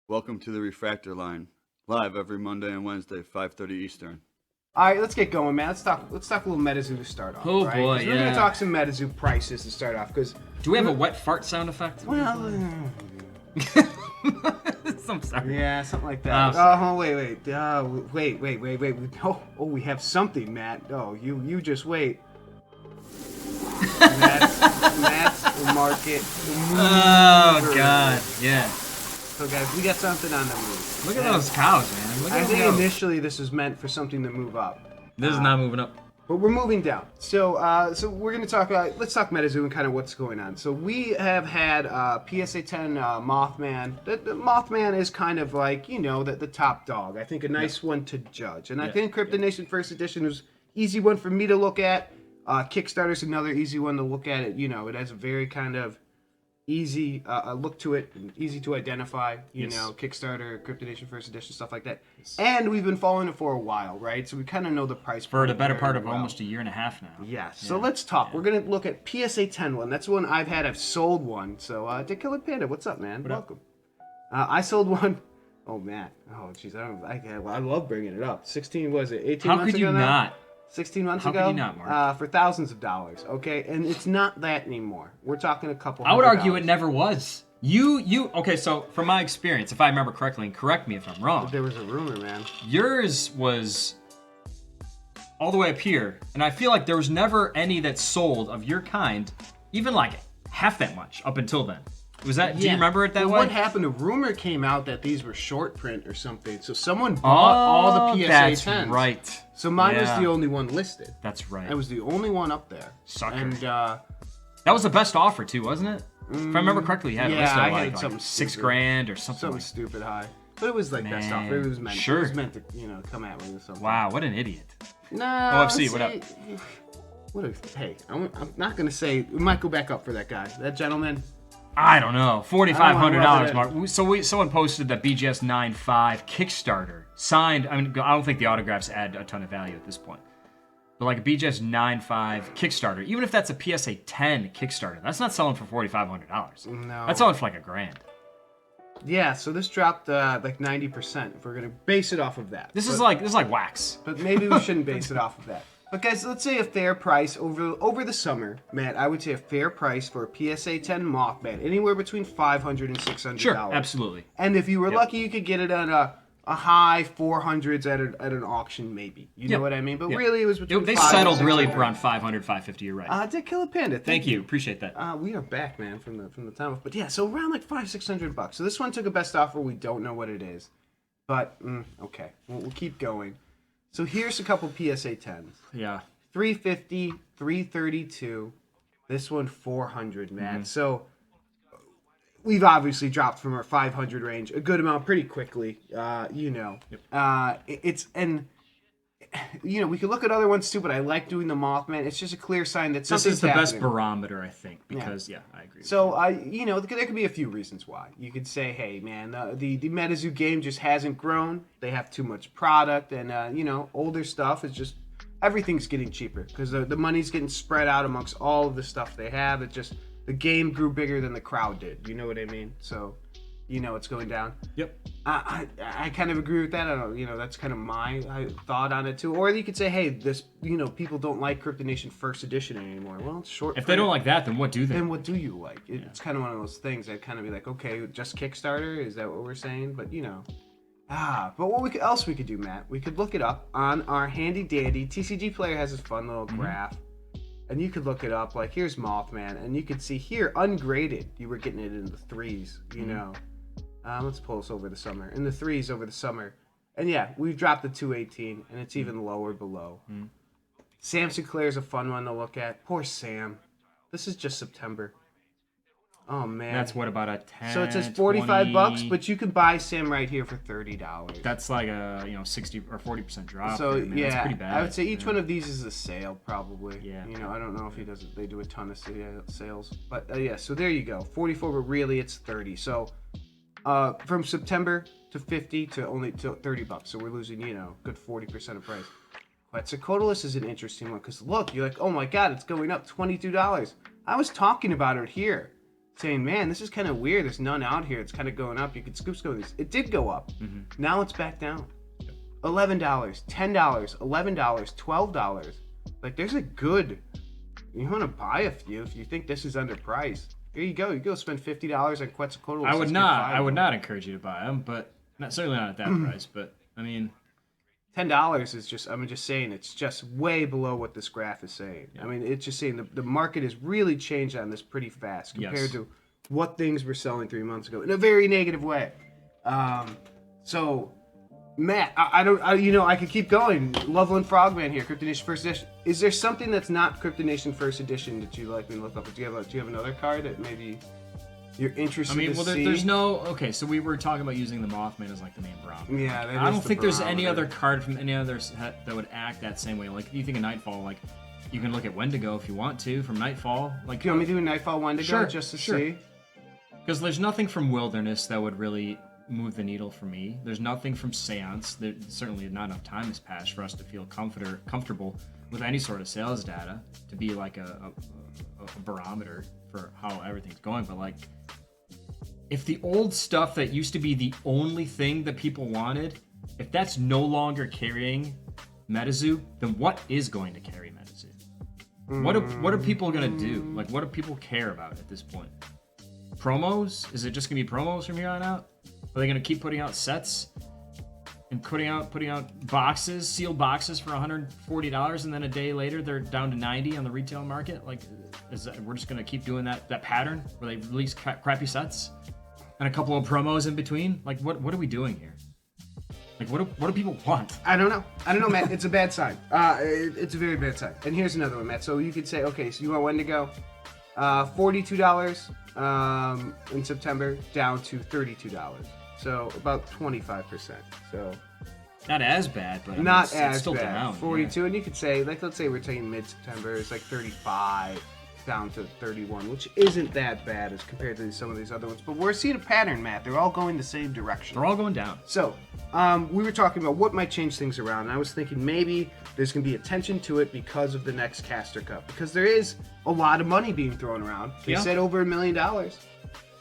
Welcome to the Refractor Line, live every Monday and Wednesday, 5:30 Eastern. All right, let's get going, man. Let's talk a little MetaZoo to start off. Oh, right? boy, We're gonna yeah. talk some MetaZoo prices to start off, because Do we have a wet fart sound effect? well, I'm sorry. yeah, something like Oh, that. sorry. Wait. We have something, Matt. Oh, you just wait. Matt's market. Oh God, yeah. So guys, we got something on the move. Look at those cows, man. Look I at think those cows. initially this was meant for something to move up. This is not moving up. But we're moving down. So we're going to talk about, let's talk MetaZoo and kind of what's going on. So we have had PSA 10 Mothman. The Mothman is kind of like, the top dog. I think a nice one to judge. And I think Crypto Nation First Edition was easy one for me to look at. Kickstarter's another easy one to look at. It has a very kind of easy look to it, and easy to identify, Kickstarter, Crypto Nation First Edition, stuff like that. And we've been following it for a while, right? So we kind of know the price For the better very part of well. almost a year and a half now. Yes. So let's talk. We're going to look at PSA 10 one. That's one I've had. I've sold one. So, Killer Panda, what's up, man? Welcome. I sold one. Oh, Matt. Oh, jeez. I love bringing it up. 16, was it? 18 How months could you ago now? not? 16 months How ago? could you not, Mark? For thousands of dollars, okay? And it's not that anymore. We're talking a couple I would $100. argue it never was. Okay, so from my experience, if I remember correctly, and correct me if I'm wrong, There was a rumor, man. yours was all the way up here, and I feel like there was never any that sold of your kind, even like half that much up until then. Was that? Do you remember it that Well, way? what happened? A rumor came out that these were short print or something. So someone bought all the PSA that's 10s. right. So mine was Yeah. the only one listed. That's right. I was the only one up there. Sucker. And That was the best offer too, wasn't it? If I remember correctly, you had yeah, it listed I at had like something $6 stupid. grand or something. something Like. stupid high. But it was like best Man, offer. It was meant. sure. It was meant to, come at me with something. Wow, what an idiot! No. OFC, what up? Hey, I'm not gonna say. We might go back up for that guy. That gentleman. I don't know, $4,500, I don't Mark. Someone posted that BGS 9.5 Kickstarter signed. I mean, I don't think the autographs add a ton of value at this point. But like a BGS 9.5 Kickstarter, even if that's a PSA 10 Kickstarter, that's not selling for $4,500. No. That's selling for like $1,000. Yeah. So this dropped like 90%. If we're gonna base it off of that. This is like wax. But maybe we shouldn't base it off of that. But guys, let's say a fair price over the summer, Matt. I would say a fair price for a PSA 10 Mothman, anywhere between $500 and $600. Sure, absolutely. And if you were lucky, you could get it at a high 400s at an auction, maybe. You know what I mean? But really, it was between. They $500 settled and really $600. around 500, 550. You're right. Dick Killer Panda. Thank you, appreciate that. We are back, man, from the time of. But yeah, so around like $500-$600. So this one took a best offer. We don't know what it is, but okay, we'll keep going. So here's a couple PSA 10s. Yeah. 350, 332. This one 400, man. So we've obviously dropped from our 500 range a good amount pretty quickly. It's and we could look at other ones too, but I like doing the Mothman. It's just a clear sign that This something's is the best happening. barometer, I think, because I agree. So there could be a few reasons why. You could say, hey, man, the MetaZoo game just hasn't grown. They have too much product, and older stuff is just everything's getting cheaper because the money's getting spread out amongst all of the stuff they have. It just the game grew bigger than the crowd did. You know what I mean? So, it's going down. Yep. I kind of agree with that. I don't, that's kind of my thought on it too. Or you could say, hey, this, people don't like Crypto Nation First Edition anymore. Well, it's short. If they don't like that, then what do they? Then what do you like? It's kind of one of those things. I'd kind of be like, okay, just Kickstarter? Is that what we're saying? But but what else we could do, Matt? We could look it up on our handy dandy TCG Player has this fun little graph, and you could look it up. Like here's Mothman, and you could see here ungraded. You were getting it in the threes. Let's pull this over the summer. In the threes over the summer. And yeah, we've dropped the 218, and it's even lower below. Sam Sinclair's a fun one to look at. Poor Sam. This is just September. Oh, man. That's what, about a 10, So it says $45, 20? but you can buy Sam right here for $30. That's like a 60 or 40% drop. So there, man. That's pretty bad. I would say each one of these is a sale, probably. Yeah. I don't know if he does it. They do a ton of sales, but so there you go. 44, but really it's 30. So from September to 50 to only to $30. So we're losing, good 40% of price. But Secodolus is an interesting one because look, you're like, oh my god, it's going up $22. I was talking about it here. saying, man, this is kind of weird. There's none out here. It's kind of going up. You could scoop these. It did go up. Now it's back down. $11, $10, $11, $12. Like, there's a good... You want to buy a few if you think this is underpriced. Here you go. You go spend $50 on Quetzalcoatl. I would not encourage you to buy them, but certainly not at that price. But I mean, $10 is just. I'm just saying it's just way below what this graph is saying. Yeah. I mean, it's just saying the market has really changed on this pretty fast compared to what things were selling 3 months ago in a very negative way. So, Matt, I could keep going. Loveland Frogman here, Crypto Nation First Edition. Is there something that's not Crypto Nation First Edition that you'd like me to look up? Do you have another card that maybe you're interested to see? There's no... Okay, so we were talking about using the Mothman as like the main barometer. Yeah, I don't think there's any other card from any other set that would act that same way. Like, you think of Nightfall, like, you can look at Wendigo if you want to from Nightfall. Like, do you want me to do a Nightfall Wendigo just to see? Because there's nothing from Wilderness that would really move the needle for me. There's nothing from Seance. There's certainly not enough time has passed for us to feel comfortable with any sort of sales data to be like a barometer for how everything's going. But like, if the old stuff that used to be the only thing that people wanted, if that's no longer carrying MetaZoo, then what is going to carry MetaZoo? What are people gonna do? Like, what do people care about at this point? Promos? Is it just gonna be promos from here on out? Are they gonna keep putting out sets and putting out boxes, sealed boxes for $140, and then a day later they're down to $90 on the retail market? Like, we're just gonna keep doing that pattern where they release crappy sets and a couple of promos in between? Like, what are we doing here? Like, what do people want? I don't know, Matt. It's a bad sign. It's a very bad sign. And here's another one, Matt. So you could say, okay, so you want Wendigo, $42 in September, down to $32. So about 25%. So not as bad, but not I mean, it's still bad. down. 42, and you could say, like, let's say we're taking mid-September, it's like 35 down to 31, which isn't that bad as compared to some of these other ones. But we're seeing a pattern, Matt. They're all going the same direction. They're all going down. So we were talking about what might change things around, and I was thinking maybe there's going to be attention to it because of the next Caster Cup, because there is a lot of money being thrown around. They said over $1 million.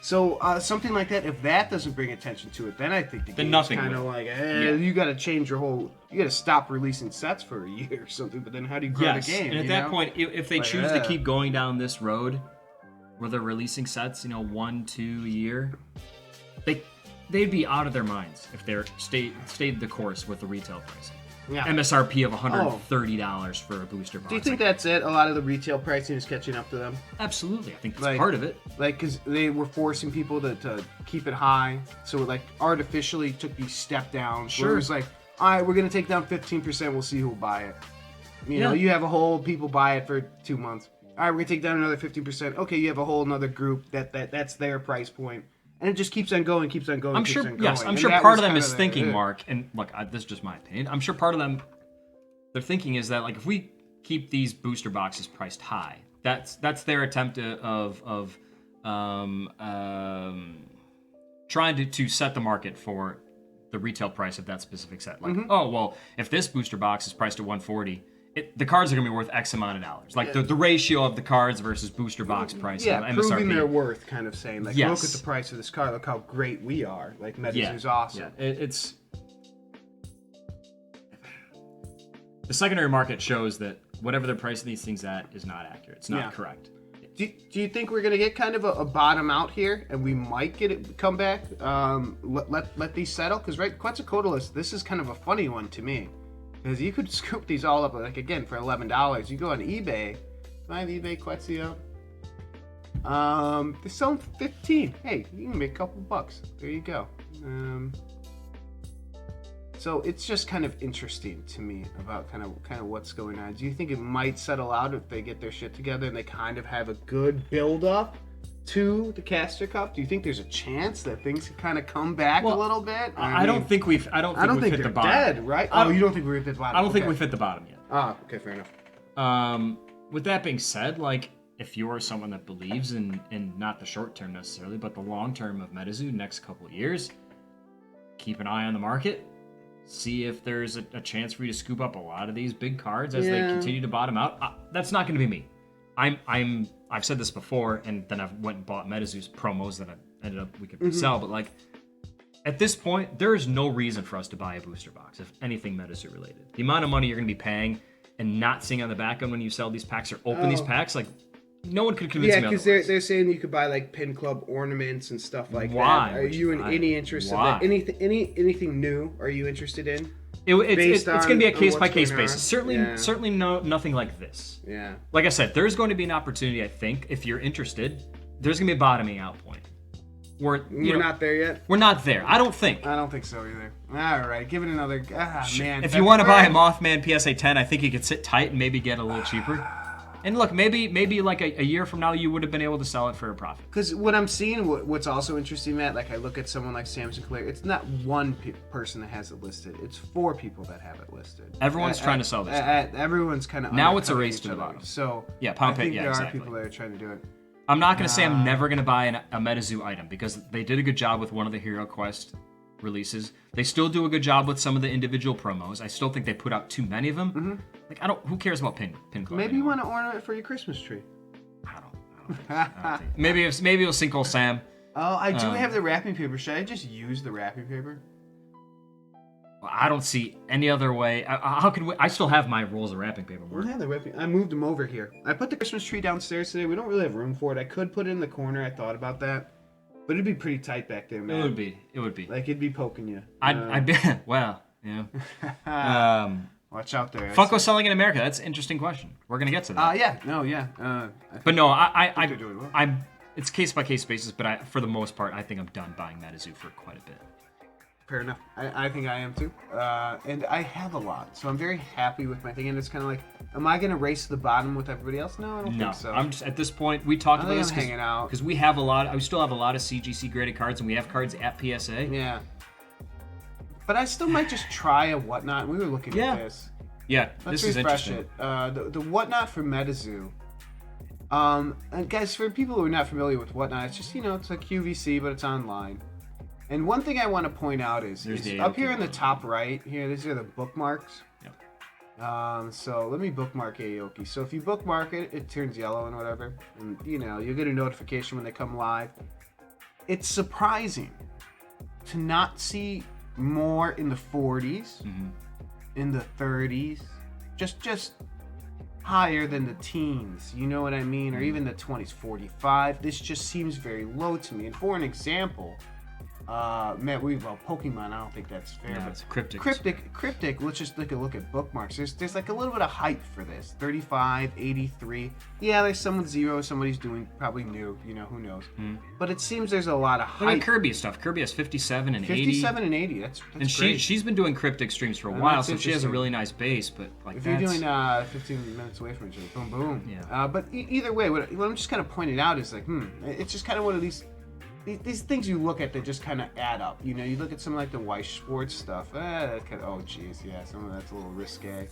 So something like that, if that doesn't bring attention to it, then I think the game's kind of like, you got to change your whole, you got to stop releasing sets for a year or something. But then how do you grow the game? And at that point, if they choose to keep going down this road, where they're releasing sets, 1-2 a year, they'd be out of their minds if they stayed the course with the retail pricing. Yeah. MSRP of $130 for a booster box. Do you think that's it? A lot of the retail pricing is catching up to them? Absolutely. I think that's part of it. Like, because they were forcing people to keep it high, so it, like, artificially took these step downs. Sure. Where it was like, all right, we're going to take down 15%, we'll see who'll buy it. You know, you have a whole people buy it for 2 months. All right, we're going to take down another 15%. Okay, you have a whole another group that's their price point. And it just keeps on going, I'm sure part of them is thinking, Mark, and look, this is just my opinion. I'm sure part of them, their thinking is that, like, if we keep these booster boxes priced high, that's their attempt of trying to set the market for the retail price of that specific set. Like, oh, well, if this booster box is priced at $140, the cards are going to be worth X amount of dollars. Like, the ratio of the cards versus booster box price of MSRP. Proving their worth, kind of saying. Like, look at the price of this card. Look how great we are. Like, MetaZoo's awesome. Yeah. It's... The secondary market shows that whatever they're pricing these things at is not accurate. It's not correct. Do you think we're going to get kind of a bottom out here, and we might get it come back? Let these settle? Because, right, Quetzalcoatl, this is kind of a funny one to me. Because you could scoop these all up, like, again, for $11. You go on eBay. I have eBay Quetzio. They're selling for $15. Hey, you can make a couple bucks. There you go. So it's just kind of interesting to me about kind of what's going on. Do you think it might settle out if they get their shit together and they kind of have a good build-up to the Caster Cup? Do you think there's a chance that things can kind of come back a little bit? I don't think we've hit the bottom. Dead, right? Oh, you don't think we've hit the bottom? I don't think we've hit the bottom yet. Ah, okay, fair enough. With that being said, like, if you're someone that believes in not the short term necessarily, but the long term of MetaZoo next couple of years, keep an eye on the market. See if there's a chance for you to scoop up a lot of these big cards as they continue to bottom out. That's not going to be me. I've said this before, and then I went and bought MetaZoo's promos that we could sell, but like at this point, there is no reason for us to buy a booster box, if anything MetaZoo related. The amount of money you're going to be paying and not seeing on the back end when you sell these packs or open these packs, like no one could convince me otherwise. Yeah, because they're saying you could buy like pin club ornaments and stuff like that. Are you in any interest in that? Anything new? Are you interested in? It's going to be a case by case basis. Certainly nothing like this. Yeah. Like I said, there's going to be an opportunity. I think if you're interested, there's going to be a bottoming out point. We're not there yet. We're not there. I don't think. I don't think so either. All right, give it another. Man. If you want to buy a Mothman PSA 10, I think you could sit tight and maybe get a little cheaper. And look, maybe like a year from now, you would have been able to sell it for a profit. Because what I'm seeing, what's also interesting, Matt, like I look at someone like Sam Sinclair, it's not one person that has it listed. It's 4 people that have it listed. Everyone's trying to sell this. Everyone's kind of now it's a race to the bottom. So yeah, I think there are people that are trying to do it. I'm not going to say I'm never going to buy a MetaZoo item because they did a good job with one of the Hero Quest releases. They still do a good job with some of the individual promos. I still think they put out too many of them. Mm-hmm. Like who cares about pin club? Maybe you want to ornament it for your Christmas tree. I don't think. Maybe it'll Sinkhole Sam. Oh, I do have the wrapping paper. Should I just use the wrapping paper? I don't see any other way. How could we? I still have my rolls of wrapping paper. I moved them over here. I put the Christmas tree downstairs today. We don't really have room for it. I could put it in the corner. I thought about that, but it'd be pretty tight back there, man. It would be. Like it'd be poking you. I'd be. Well, yeah. Watch out there. Funko selling in America. That's an interesting question. We're gonna get to that. But no, they're doing well. I'm. It's case by case basis, but for the most part, I think I'm done buying MetaZoo for quite a bit. Fair enough. I think I am too. And I have a lot, so I'm very happy with my thing. And it's kind of like, am I going to race to the bottom with everybody else? No, I don't think so. I'm just at this point. We talked about this hanging out because we have a lot. We still have a lot of CGC graded cards, and we have cards at PSA. Yeah. But I still might just try a Whatnot. We were looking at this. Yeah, Let's this is refresh interesting. it. The Whatnot for MetaZoo. And guys, for people who are not familiar with Whatnot, it's just it's like QVC, but it's online. And one thing I want to point out is up here in the top right here, these are the bookmarks. Yep. So let me bookmark Aoki. So if you bookmark it, it turns yellow and whatever. And you'll get a notification when they come live. It's surprising to not see more in the 40s, in the 30s, just higher than the teens, you know what I mean? Or even the 20s, 45. This just seems very low to me. And for an example, Pokemon, I don't think that's fair. Yeah, but it's Kryptik. Kryptik, let's just look at bookmarks. There's like a little bit of hype for this. 35, 83. Yeah, there's someone zero, somebody's doing probably new, who knows. But it seems there's a lot of hype. Look at Kirby stuff. Kirby has 57 and 80. 57 and 80, that's and great. she's been doing Kryptik streams for a while, so she has a really nice base, but like if you're doing 15 minutes away from each other, boom, boom. Yeah. But either way, what I'm just kind of pointing out is like, it's just kind of one of these things you look at that just kind of add up. You look at some like the Weiss Sports stuff. That kind of, oh geez, yeah, some of that's a little risque.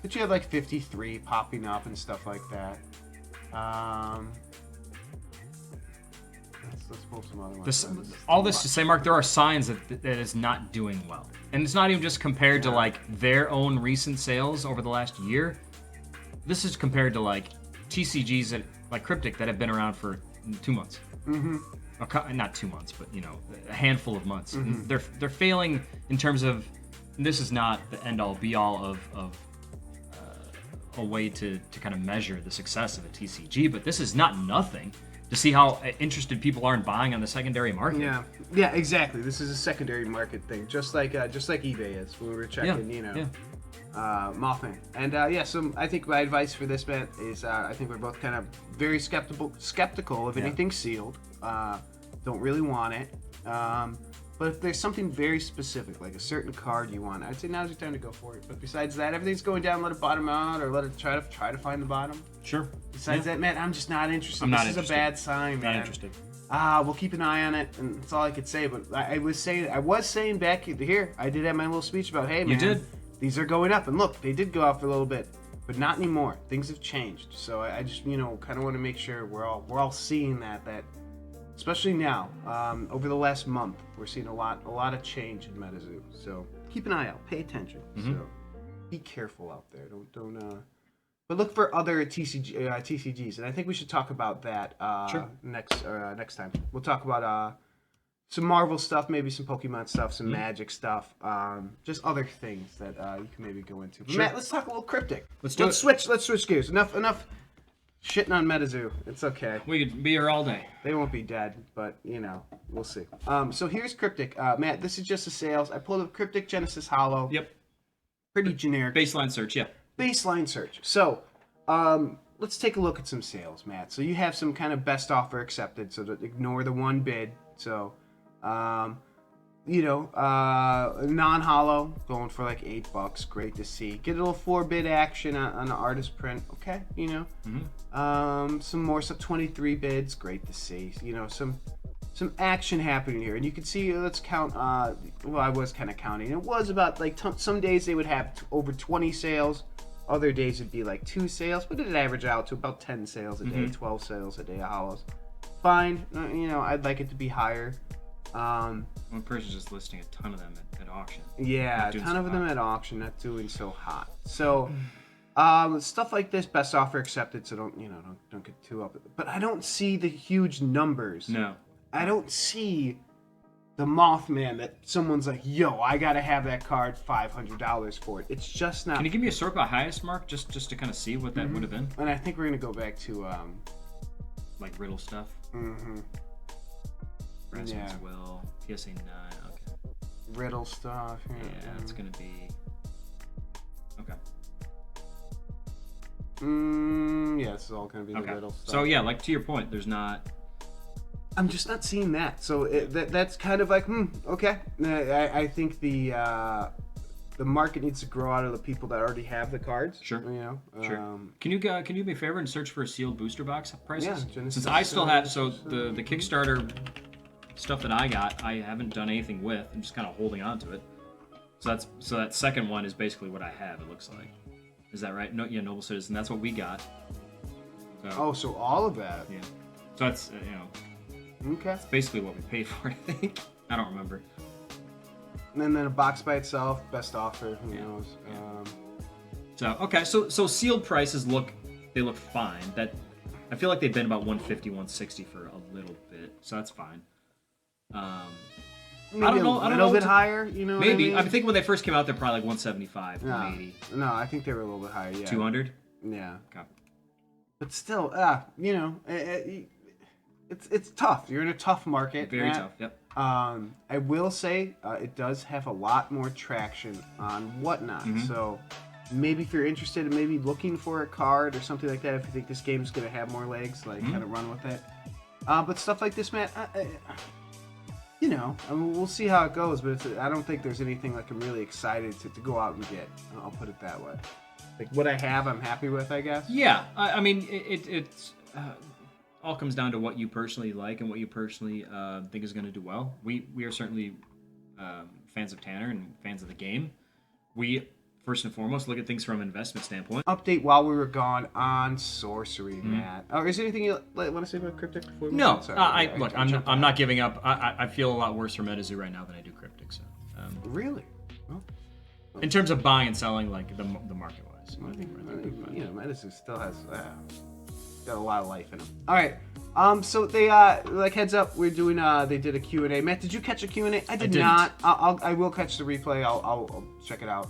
But you have like 53 popping up and stuff like that. Let's pull some other ones. All this to say, Mark, there are signs that is not doing well, and it's not even just compared to like their own recent sales over the last year. This is compared to like TCGs that like Kryptik that have been around for 2 months. Not 2 months, but a handful of months. They're failing in terms of. This is not the end all be all of a way to kind of measure the success of a TCG, but this is not nothing to see how interested people are in buying on the secondary market. Yeah, exactly. This is a secondary market thing, just like eBay is when we were checking, Mothman. And so I think my advice for this, man, is I think we're both kind of very skeptical of anything sealed. Don't really want it. But if there's something very specific, like a certain card you want, I'd say now's your time to go for it. But besides that, everything's going down. Let it bottom out, or let it try to find the bottom. Sure. Besides that, man, I'm just not interested. This is a bad sign, man. Not interested. We'll keep an eye on it, and that's all I could say. But I was saying back here, I did have my little speech about, hey, man, you did. These are going up, and look, they did go up for a little bit, but not anymore. Things have changed, so I just kind of want to make sure we're all seeing that. Especially now, over the last month, we're seeing a lot of change in MetaZoo. So keep an eye out, pay attention. So be careful out there. But look for other TCGs, and I think we should talk about that Sure. next time. We'll talk about some Marvel stuff, maybe some Pokemon stuff, some Magic stuff, just other things that you can maybe go into. But Sure. Matt, let's talk a little Kryptik. Let's do it. Let's switch gears. Enough shitting on MetaZoo. It's okay. We could be here all day. They won't be dead, but we'll see. So here's Kryptik. Matt, this is just the sales. I pulled up Kryptik Genesis Hollow. Yep. Pretty generic. Baseline search, yeah. Baseline search. So, let's take a look at some sales, Matt. So you have some kind of best offer accepted. So to ignore the one bid. So, non-hollow going for like $8. Great to see. Get a little 4-bid action on the artist print. Okay, some more 23 bids. Great to see. Some action happening here, and you can see. Let's count. I was kind of counting. It was about like some days they would have over 20 sales. Other days it'd be like 2 sales, but it'd average out to about 10 sales a day, 12 sales a day of hollows. Fine. I'd like it to be higher. One person's just listing a ton of them at auction. Yeah, a ton of them at auction, not doing so hot. So, stuff like this, best offer accepted. So don't get too up. But I don't see the huge numbers. No. I don't see the Mothman that someone's like, yo, I gotta have that card, $500 for it. It's just not. Can you give me a sort by highest mark just to kind of see what that would have been? And I think we're gonna go back to like riddle stuff. President's Will, PSA 9. Okay. Riddle stuff. Yeah, it's gonna be. Okay. Yeah, this is all gonna be the riddle stuff. So yeah, like to your point, there's not. I'm just not seeing that. So that's kind of like, okay. I think the market needs to grow out of the people that already have the cards. Sure. Sure. Can you do me a favor and search for sealed booster box prices? Yeah. Genesis Since I still have the Kickstarter stuff that I got, I haven't done anything with. I'm just kind of holding on to it. So that second one is basically what I have. It looks like. Is that right? No, yeah, Noble Citizen. That's what we got. So, so all of that. Yeah. So that's Okay. It's basically what we paid for it, I think. I don't remember. And then a box by itself, best offer. Who knows? Yeah. So sealed prices look fine. That I feel like they've been about 150, 160 for a little bit, so that's fine. Maybe I don't know. A little bit higher, Maybe. What I mean? I'm thinking when they first came out, they're probably like 175, 180. No, I think they were a little bit higher. Yeah. 200. Yeah. Okay. But still, it's tough. You're in a tough market. Very tough. Yep. I will say it does have a lot more traction on Whatnot. So maybe if you're interested in maybe looking for a card or something like that, if you think this game's gonna have more legs, like kind of run with it. But stuff like this, Matt, we'll see how it goes. But I don't think there's anything like I'm really excited to go out and get. I'll put it that way. Like what I have, I'm happy with, I guess. Yeah. I mean, it's all comes down to what you personally like and what you personally think is going to do well. We are certainly fans of Tanner and fans of the game. We first and foremost look at things from an investment standpoint. Update while we were gone on Sorcery, Matt. Oh, is there anything you want to say about Kryptik before we move No, on? Sorry, I'm not giving up. I feel a lot worse for MetaZoo right now than I do Kryptik. So really? Well, in terms of buying and selling, like the market wise, I think we're in a good MetaZoo still has got a lot of life in them. All right. So they like heads up, we're doing they did a Q&A. Matt, did you catch a Q&A? I didn't. Not. I will catch the replay. I'll check it out.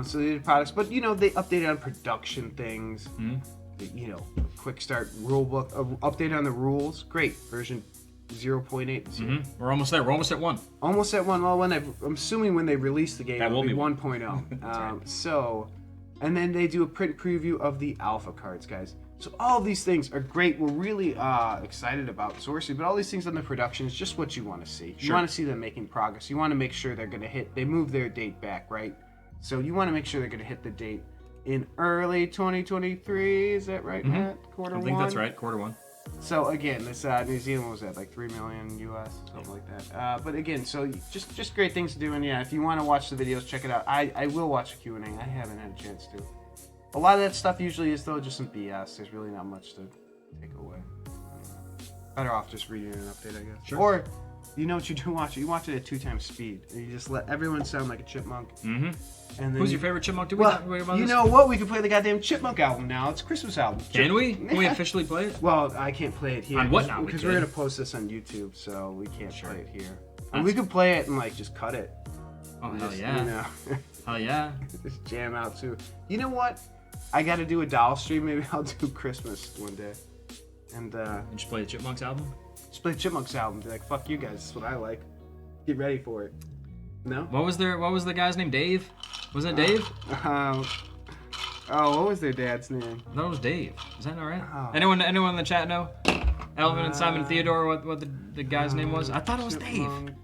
So they did products, but they updated on production things. Quick start rulebook, update on the rules. Great version 0.8. We're almost there. We're almost at 1. Almost at 1. Well, I'm assuming when they release the game, that will be 1.0. Right. So, and then they do a print preview of the alpha cards, guys. So all of these things are great. We're really excited about Sorcery, but all these things on the production is just what you want to see. You want to see them making progress. You want to make sure they're going to hit. They move their date back, right? So you want to make sure they're going to hit the date in early 2023. Is that right, Matt? Quarter 1? I think that's right. Quarter 1. So again, this New Zealand, what was that, like 3 million US, something like that. But again, so just great things to do. And yeah, if you want to watch the videos, check it out. I will watch the Q&A. I haven't had a chance to. A lot of that stuff usually is though just some BS. There's really not much to take away. Better off just reading an update, I guess. Sure. Or, You know what you do watch it? You watch it at 2 times speed. And you just let everyone sound like a chipmunk. Mm-hmm. And then Who's your favorite chipmunk? Did we Well, talk about you this? know what? We can play the goddamn Chipmunk album now. It's a Christmas album. Can we? Can we officially play it? Well, I can't play it here. On what now? Because we're going to post this on YouTube, so we can't play it here. And That's we could play it and, like, just cut it. Oh, hell Just, yeah. You know, Hell yeah. just jam out, too. You know what? I got to do a doll stream. Maybe I'll do Christmas one day. And just play the Chipmunks album? just play Chipmunks album. Be like, fuck you guys. This is what I like. Get ready for it. No? What was the guy's name? Dave? Wasn't it Dave? Oh, what was their dad's name? I thought it was Dave. Is that not right? Oh. Anyone in the chat know? Alvin and Simon Theodore, what the guy's name was? I thought it was Dave. Chipmunk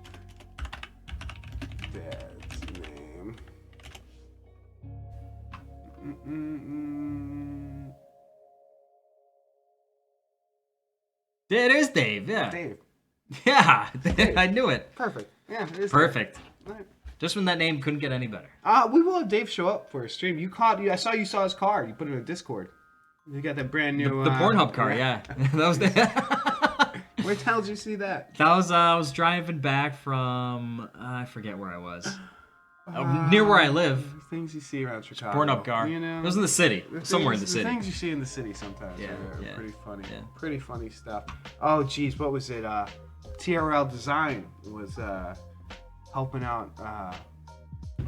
Dad's name. Yeah, it is Dave. Yeah. Dave. Yeah. I knew it. Perfect. Yeah, it is Perfect. Dave. All right. Just when that name couldn't get any better. We will have Dave show up for a stream. I saw you saw his car. You put it in a Discord. You got that brand new. The Pornhub car, yeah. That was Where the hell did you see that? That was I was driving back from I forget where I was. Near where I live. Things you see around Chicago. Pornhub car. You know, It was in the city. Somewhere in the city. The things you see in the city sometimes Yeah, are yeah, pretty funny. yeah. Pretty funny stuff. Oh, geez, what was it? TRL Design was helping out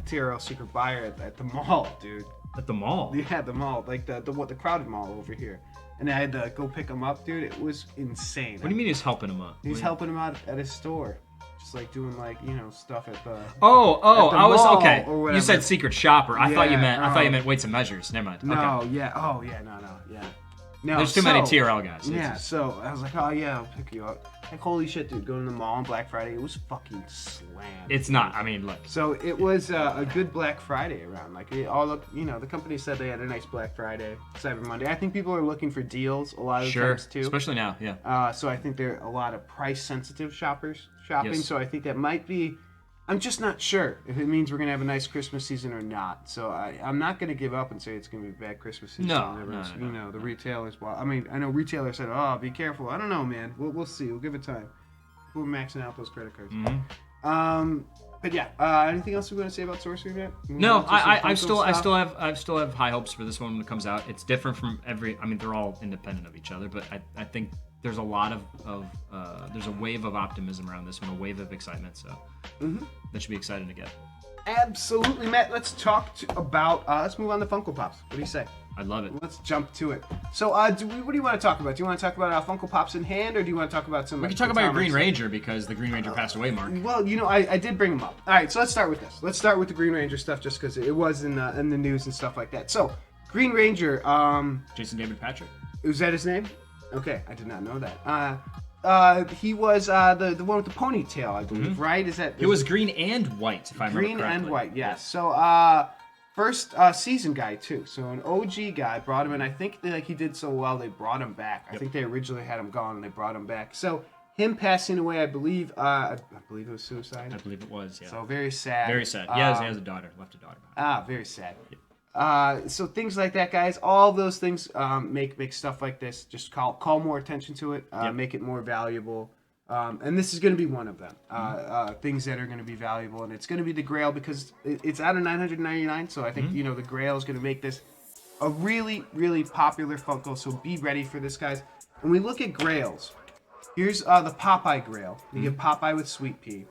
TRL Secret Buyer at the mall, dude. At the mall. Yeah, the mall, like the crowded mall over here. And I had to go pick him up, dude. It was insane. What do you mean he's helping him up? He's helping him out at his store. Just like doing stuff at the Oh, at the I was mall okay. or You said secret shopper. I thought you Yeah, meant weights and measures. Never mind. No, Okay. yeah. Oh, yeah, no, yeah. No, There's too many TRL guys. Yeah, so I was like, oh yeah, I'll pick you up. Like, holy shit, dude, going to the mall on Black Friday, it was fucking slammed. It's not. I mean, look. So it was a good Black Friday around. Like, the company said they had a nice Black Friday, Cyber Monday. I think people are looking for deals a lot of times too. Especially now. Yeah. So I think there are a lot of price-sensitive shoppers shopping. Yes. So I think that might be. I'm just not sure if it means we're gonna have a nice Christmas season or not. So I'm not gonna give up and say it's gonna be a bad Christmas season. No. You know, the retailers. Well, I mean, I know retailers said, "Oh, be careful." I don't know, man. We'll see. We'll give it time. We're maxing out those credit cards. Mm-hmm. But yeah. Anything else we want to say about Sorcery, man? No, I still have high hopes for this one when it comes out. It's different from every. I mean, they're all independent of each other, but I think there's a lot of there's a wave of optimism around this one, a wave of excitement. So that should be exciting to get. Absolutely, Matt. Let's talk about. Let's move on to Funko Pops. What do you say? I love it. Let's jump to it. So, what do you want to talk about? Do you want to talk about Funko Pops in hand, or do you want to talk about some? We can talk about your Green Ranger because the Green Ranger passed away, Mark. Well, I did bring him up. All right, so let's start with this. Let's start with the Green Ranger stuff, just because it was in the news and stuff like that. So, Green Ranger. Jason David Patrick. Was that his name? Okay, I did not know that. He was the one with the ponytail, I believe, right? He was green and white, if I remember correctly. Green and white, yes. So, first season guy too. So an OG guy brought him in. I think he did so well they brought him back. I think they originally had him gone and they brought him back. So him passing away, I believe it was suicide. I believe it was. Yeah. So very sad. Very sad. He has a daughter. Left a daughter behind. Very sad. So things like that, guys. All those things make stuff like this just call more attention to it. Make it more valuable. And this is going to be one of them. Things that are going to be valuable, and it's going to be the Grail because it's out of $999. So I think the Grail is going to make this a really, really popular Funko. So be ready for this, guys. When we look at Grails, here's the Popeye Grail. You get Popeye with Sweet Pea,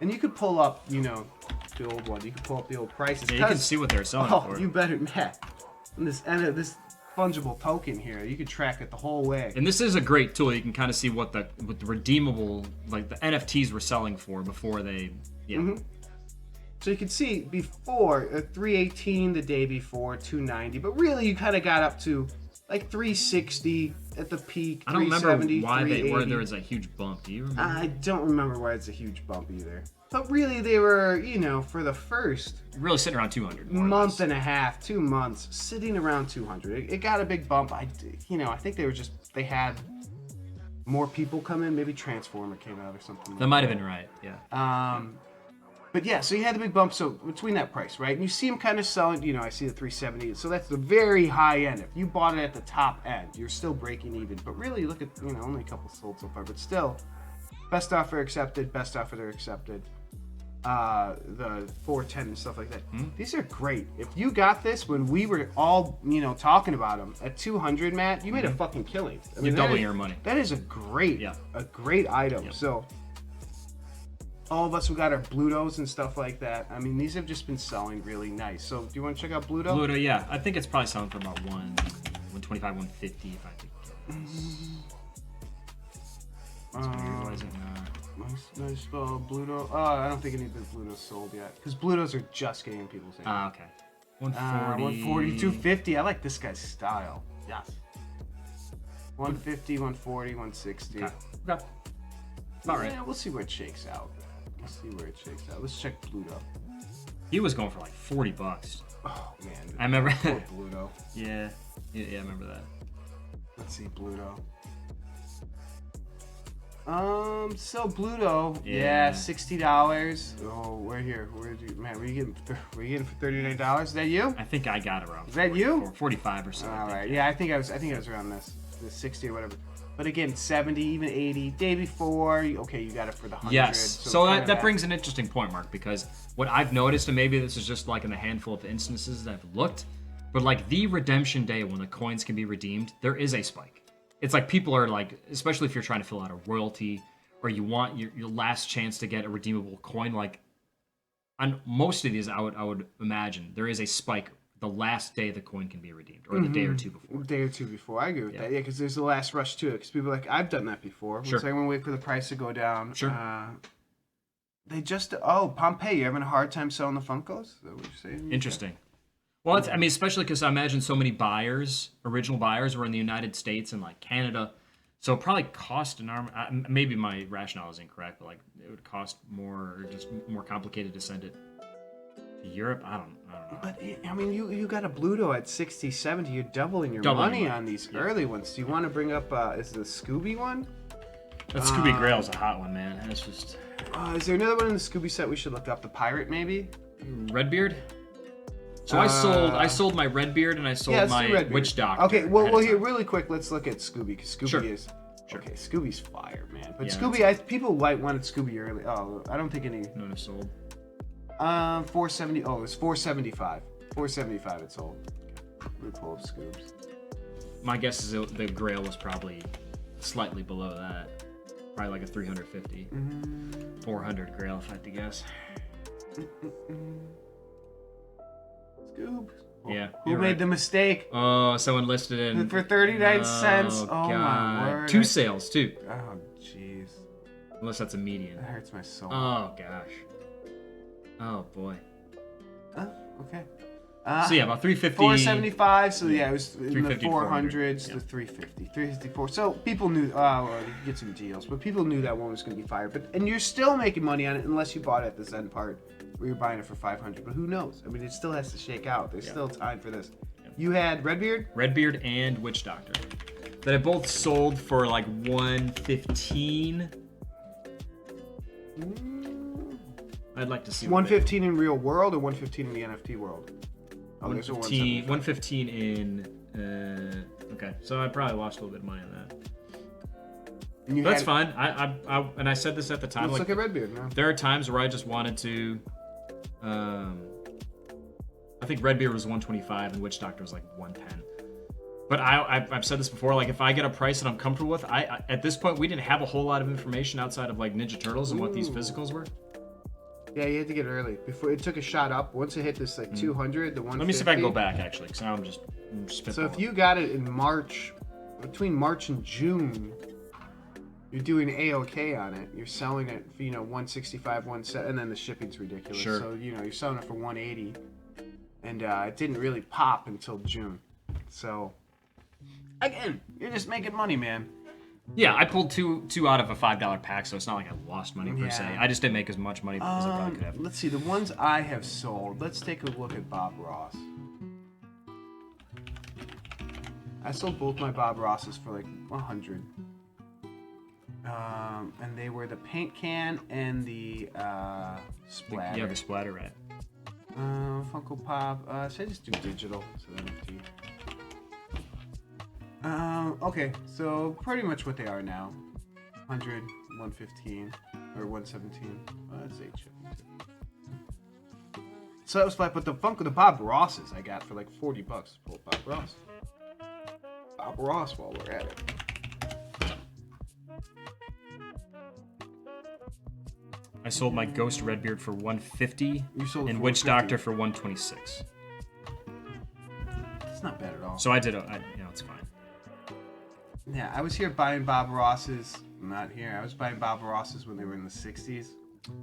and you could pull up, the old one. You can pull up the old prices. Yeah, you can see what they're selling for. You better, Matt. This fungible token here, you can track it the whole way. And this is a great tool. You can kind of see what the redeemable, like the NFTs were selling for before they, So you can see before 318 the day before 290, but really you kind of got up to like 360 at the peak. I don't remember why there was a huge bump. Do you remember? I don't remember why it's a huge bump either. But really, they were, for the first really sitting around 200. Month and a half, 2 months, sitting around 200. It got a big bump. I think they had more people come in. Maybe Transformer came out or something. That might have been right. Yeah. But yeah, so you had the big bump. So between that price, right? And you see them kind of selling. I see the 370. So that's the very high end. If you bought it at the top end, you're still breaking even. But really, look at only a couple sold so far, but still. Best offer accepted. Best offer accepted. The 410 and stuff like that. These are great. If you got this when we were all, talking about them at 200, Matt, you made a fucking killing. I mean, You're doubling your money. That is a great item. Yep. So, all of us who got our Blutos and stuff like that, I mean, these have just been selling really nice. So, do you want to check out Bluto? Bluto, yeah. I think it's probably selling for about 125, 150 if I think. That's weird. Why is it not? Nice Bluto. Oh, I don't think any of the Blutos sold yet. Because Blutos are just getting people's hands. Ah, okay. 140. 140, 250. I like this guy's style. Yes. 150, 140, 160. Okay. About right. Yeah, we'll see where it shakes out. Let's check Bluto. He was going for like $40. Oh, man. I remember. Poor Bluto. Yeah, I remember that. Let's see Bluto. So Bluto, yeah, $60. Oh, we're here. Man, were you getting for $39? Is that you? I think I got around. Is that you? 45 or so. All right. Yeah, I think I was around the 60 or whatever. But again, 70, even 80. Day before, okay, you got it for the 100. Yes. So that brings an interesting point, Mark, because what I've noticed, and maybe this is just like in a handful of instances that I've looked, but like the redemption day when the coins can be redeemed, there is a spike. It's like people are like, especially if you're trying to fill out a royalty or you want your last chance to get a redeemable coin, like on most of these, I would imagine there is a spike the last day the coin can be redeemed, or the day or two before. Day or two before, I agree with that. Yeah, because there's the last rush to it. Because people are like, I've done that before. Sure. It's like, I'm gonna wait for the price to go down. Sure. They just Pompeii, you're having a hard time selling the Funkos? Is that what you're saying? Interesting. Well, I mean, especially because I imagine so many original buyers, were in the United States and like Canada, so it probably cost an arm. Maybe my rationale is incorrect, but like it would cost more, or just more complicated to send it to Europe. I don't know. But I mean, you got a Bluto at 60, 70. You're doubling your money on these early ones. Do you want to bring up? Is the Scooby one? That Scooby Grail is a hot one, man. It's just. Is there another one in the Scooby set we should look up? The Pirate, maybe? Redbeard. So I sold my Redbeard and I sold my Witch Doctor. Okay, well here really quick, let's look at Scooby because Scooby is Sure. Okay, Scooby's fire, man. But Yeah, Scooby, people wanted Scooby early. Oh, I don't think any. No one sold. 470. Oh, it was 475. 475 it sold. Let me pull up Scoobs. My guess is the Grail was probably slightly below that. Probably like a 350. 400 Grail, if I had to guess. Scoob. Yeah. Who made the mistake? Oh, someone listed it for 39 cents. Oh God. my word. 2 sales too. Oh jeez. Unless that's a median. That hurts my soul. Oh gosh. Oh boy. Okay. So yeah, about 350. 475. So yeah, it was in the 350, 400s yeah. to 350, 354. So people knew. Well, you could get some deals, but people knew that one was going to be fire. And you're still making money on it unless you bought it at the Zen part, where you're buying it for 500. But who knows? I mean, it still has to shake out. There's still time for this. You had Redbeard and Witch Doctor that I both sold for like 115. I'd like to see 115 in real world or 115 in the NFT world. Oh, 115 in. Okay, so I probably lost a little bit of money on that. That's fine. I said this at the time. Let's look at Redbeard now. There are times where I just wanted to. I think Redbeard was 125 and Witch Doctor was like 110. But I've said this before. Like if I get a price that I'm comfortable with, I at this point we didn't have a whole lot of information outside of like Ninja Turtles and what these physicals were. Yeah, you had to get it early before it took a shot up. Once it hit this like 200, the 150. Let me see if I can go back actually, because now I'm just So if you got it in March, between March and June, you're doing A-OK on it. You're selling it for 165, 170, and then the shipping's ridiculous. Sure. So you're selling it for 180, and it didn't really pop until June. So again, you're just making money, man. Yeah, I pulled two out of a $5 pack, so it's not like I lost money per se. I just didn't make as much money as I probably could have. Let's see, the ones I have sold. Let's take a look at Bob Ross. I sold both my Bob Rosses for like 100. And they were the paint can and the splatter. Yeah, the splatter, right. Funko Pop. Should I just do digital? So NFT. Okay, so pretty much what they are now. 100, 115 or 117. Well, that's 8 shipping too. So that was flat, but the Bob Rosses I got for like $40. Pull Bob Ross. Bob Ross while we're at it. I sold my Ghost Redbeard for 150 You sold it and for Witch 150. Doctor for 126. It's not bad at all. So I did it's fine. Yeah, I was here buying Bob Rosses. Not here. I was buying Bob Rosses when they were in the 60s.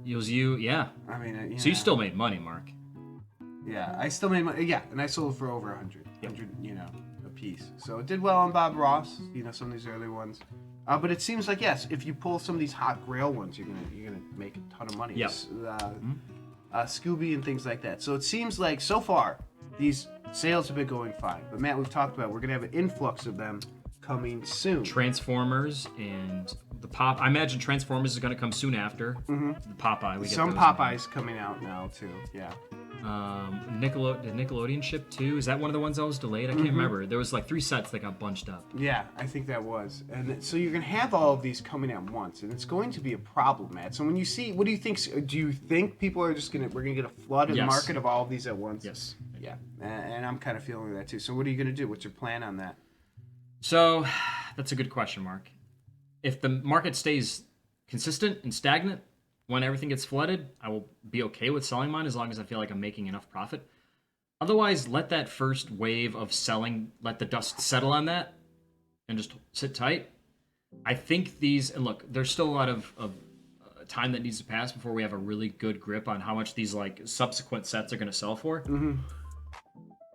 It was you, yeah. I mean, yeah. So you still made money, Mark. Yeah, I still made money. Yeah, and I sold for over 100, a piece. So it did well on Bob Ross. Some of these early ones. But it seems like yes, if you pull some of these hot Grail ones, you're gonna make a ton of money. Yep. Scooby and things like that. So it seems like so far these sales have been going fine. But Matt, we've talked about we're gonna have an influx of them coming soon. Transformers and the Pop. I imagine Transformers is going to come soon after the Popeye. We get Some those Popeyes coming out now too. Yeah. Did Nickelodeon ship too? Is that one of the ones that was delayed? I can't remember. There was like 3 sets that got bunched up. Yeah, I think that was. And so you're going to have all of these coming at once, and it's going to be a problem, Matt. So when you see, what do you think? Do you think people are just we're going to get a flood in the Yes. market of all of these at once? Yes. Yeah, and I'm kind of feeling that too. So what are you going to do? What's your plan on that? So that's a good question, Mark. If the market stays consistent and stagnant when everything gets flooded, I will be okay with selling mine as long as I feel like I'm making enough profit. Otherwise, let that first wave of selling, let the dust settle on that and just sit tight. I think and look, there's still a lot of time that needs to pass before we have a really good grip on how much these like subsequent sets are going to sell for.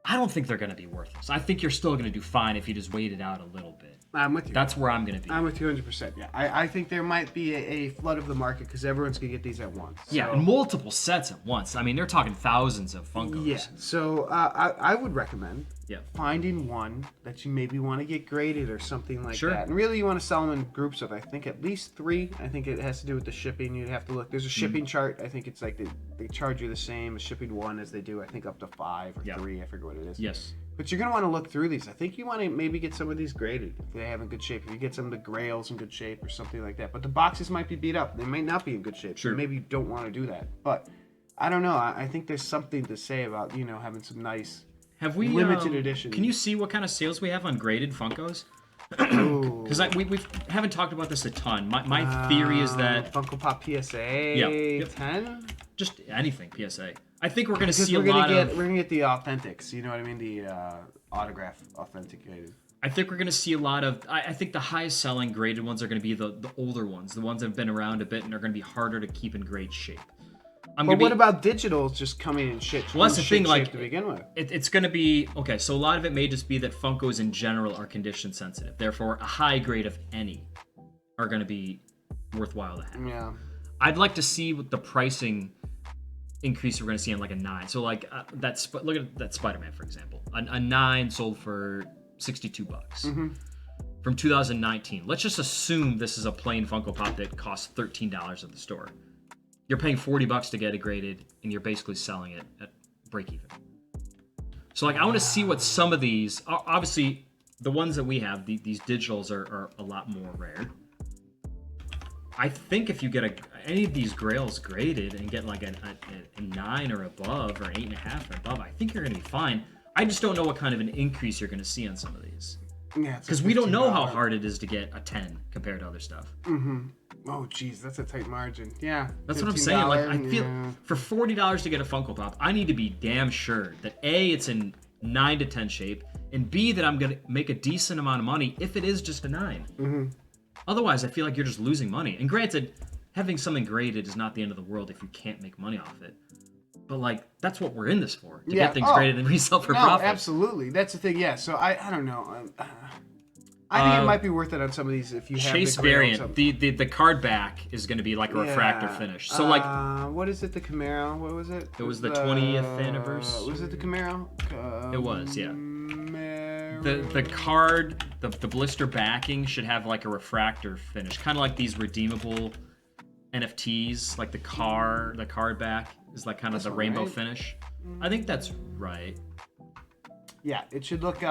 I don't think they're going to be worthless. I think you're still going to do fine if you just wait it out a little bit. I'm with you. That's where I'm going to be. I'm with you 100%. Yeah, I think there might be a flood of the market because everyone's going to get these at once. Yeah, So- and multiple sets at once. I mean, they're talking thousands of Funkos. Yeah, so I would recommend Yeah. finding one that you maybe want to get graded or something like Sure. that. And really, you want to sell them in groups of, I think, at least 3. I think it has to do with the shipping. You'd have to look. There's a shipping chart. I think it's like they charge you the same as shipping 1 as they do, I think, up to 5 or Yeah. 3. I forget what it is. Yes. But you're going to want to look through these. I think you want to maybe get some of these graded if they have in good shape. If you get some of the Grails in good shape or something like that. But the boxes might be beat up. They might not be in good shape. Sure. So maybe you don't want to do that. But I don't know. I think there's something to say about, having some nice Have we limited edition. Can you see what kind of sales we have on graded Funkos? Ooh. Because we haven't talked about this a ton. My theory is that Funko Pop PSA Yep. 10? just anything PSA. I think we're going to Because see a we're lot of. gonna get the authentics. You know what I mean? The autograph authenticated. I think we're going to see a lot of. I think the highest selling graded ones are going to be the older ones, the ones that have been around a bit and are going to be harder to keep in great shape. But what about digitals just coming in shit? Well, that's the thing, shape like, to begin with. It's going to be okay. So a lot of it may just be that Funkos in general are condition sensitive. Therefore, a high grade of any are going to be worthwhile to have. Yeah. I'd like to see what the pricing increase we're going to see on like a 9. So like look at that Spider-Man, for example. A 9 sold for $62 from 2019. Let's just assume this is a plain Funko Pop that costs $13 at the store. You're paying $40 to get it graded, and you're basically selling it at break even. So like I want to see what some of these. Obviously, the ones that we have, these digitals are a lot more rare. I think if you get any of these Grails graded and get like a 9 or above or 8.5 or above, I think you're going to be fine. I just don't know what kind of an increase you're going to see on some of these. Yeah. Because we don't know how hard it is to get a 10 compared to other stuff. Oh, geez, that's a tight margin. Yeah. That's what I'm saying. Like I feel yeah. for $40 to get a Funko Pop, I need to be damn sure that A, it's in 9 to 10 shape, and B, that I'm going to make a decent amount of money if it is just a 9. Otherwise, I feel like you're just losing money. And granted, having something graded is not the end of the world if you can't make money off it. But like, that's what we're in this for, to get things graded and resell for profit. Absolutely. That's the thing. Yeah. So I don't know. I think it might be worth it on some of these if you have Chase the Grail variant, some- the card back is going to be like a refractor finish. So like, what is it? The Camaro? What was it? it was the 20th anniversary. Was it the Camaro? It was, yeah. Camaro. The card, the blister backing should have like a refractor finish, kind of like these redeemable NFTs, like the card back is like kind of the rainbow right. finish. I think that's right. Yeah, it should look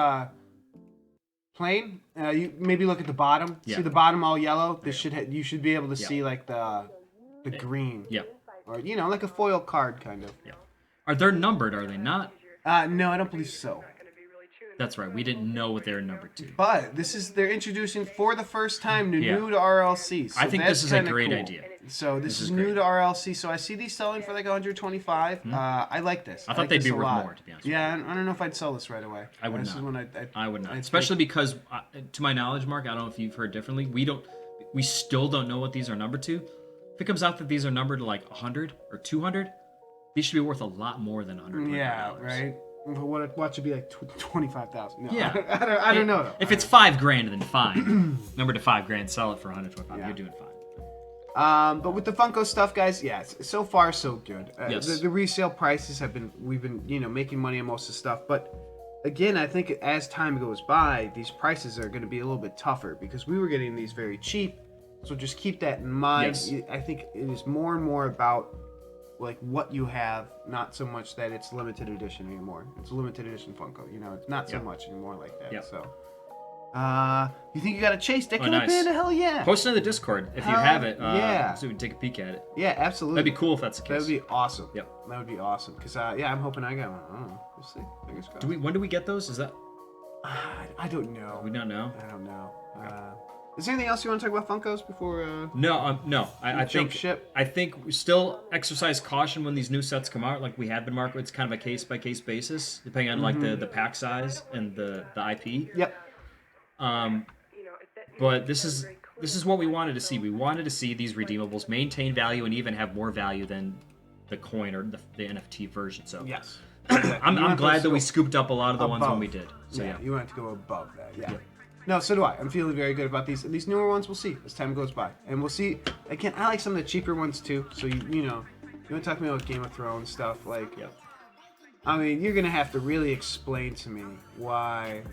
plain. You maybe look at the bottom. Yeah. See the bottom all yellow. This you should be able to see like the green. Yeah. Or like a foil card kind of. Yeah. Are they numbered? Are they not? No, I don't believe so. That's right. We didn't know what they were numbered to. But they're introducing for the first time new to RLC. So I think this is a great cool. idea. So this is new to RLC. So I see these selling for like 125. I like this. I thought they'd be worth more, to be honest. Yeah, I don't know if I'd sell this right away. I would This not. is when I would not, especially because, to my knowledge, Mark, I don't know if you've heard differently. We still don't know what these are numbered to. If it comes out that these are numbered to like 100 or 200, these should be worth a lot more than 100. Yeah, right. What should be like 25,000? No, Yeah. I don't know. Though. If it's $5,000, then fine. Number to $5,000, sell it for 125. Yeah. You're doing fine. But with the Funko stuff, guys, yeah, so far so good. Yes. The resale prices we've been making money on most of the stuff, but again, I think as time goes by, these prices are going to be a little bit tougher because we were getting these very cheap. So just keep that in mind. Yes. I think it is more and more about like what you have, not so much that it's limited edition anymore. It's a limited edition Funko, it's not so much anymore like that. Yep. So, you think you got a Chase Dick nice. Panda? Hell yeah! Post it in the Discord if you Hell have it. yeah. So we can take a peek at it. Yeah, absolutely. That'd be cool if that's the case. That would be awesome. Yep. That would be awesome. Cause I'm hoping I got one. I don't know. We'll see. Fingers crossed. When do we get those? Is that I don't know. we don't know? I don't know. Is there anything else you want to talk about Funkos before? No. I jump think ship? I think we still exercise caution when these new sets come out. Like we have been, Mark. It's kind of a case by case basis, depending on like the pack size and the IP. Yep. But this is what we wanted to see. We wanted to see these redeemables maintain value and even have more value than the coin or the NFT version. So Yes. I'm glad that we scooped up a lot of the ones when above. we did. So yeah. You want to go above that. Yeah. No, so do I. I'm feeling very good about these. These newer ones, we'll see as time goes by, and we'll see. Again, I like some of the cheaper ones too. So you want to talk to me about Game of Thrones stuff, like. Yep. I mean, you're gonna have to really explain to me why.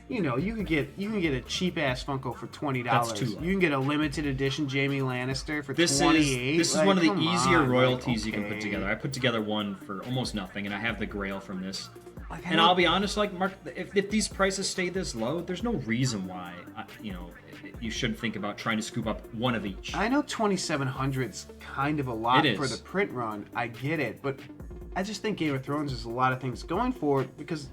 You can get a cheap ass Funko for $20. That's too low. You can get a limited edition Jamie Lannister for $28. This is Like, one of the come easier on, royalties you can put okay. together. I put together one for almost nothing, and I have the Grail from this. Like, And I'll be honest, like Mark, if these prices stay this low, there's no reason why you should think about trying to scoop up one of each. I know 2,700's kind of a lot It for is. the print run. I get it, but I just think Game of Thrones has a lot of things going for it because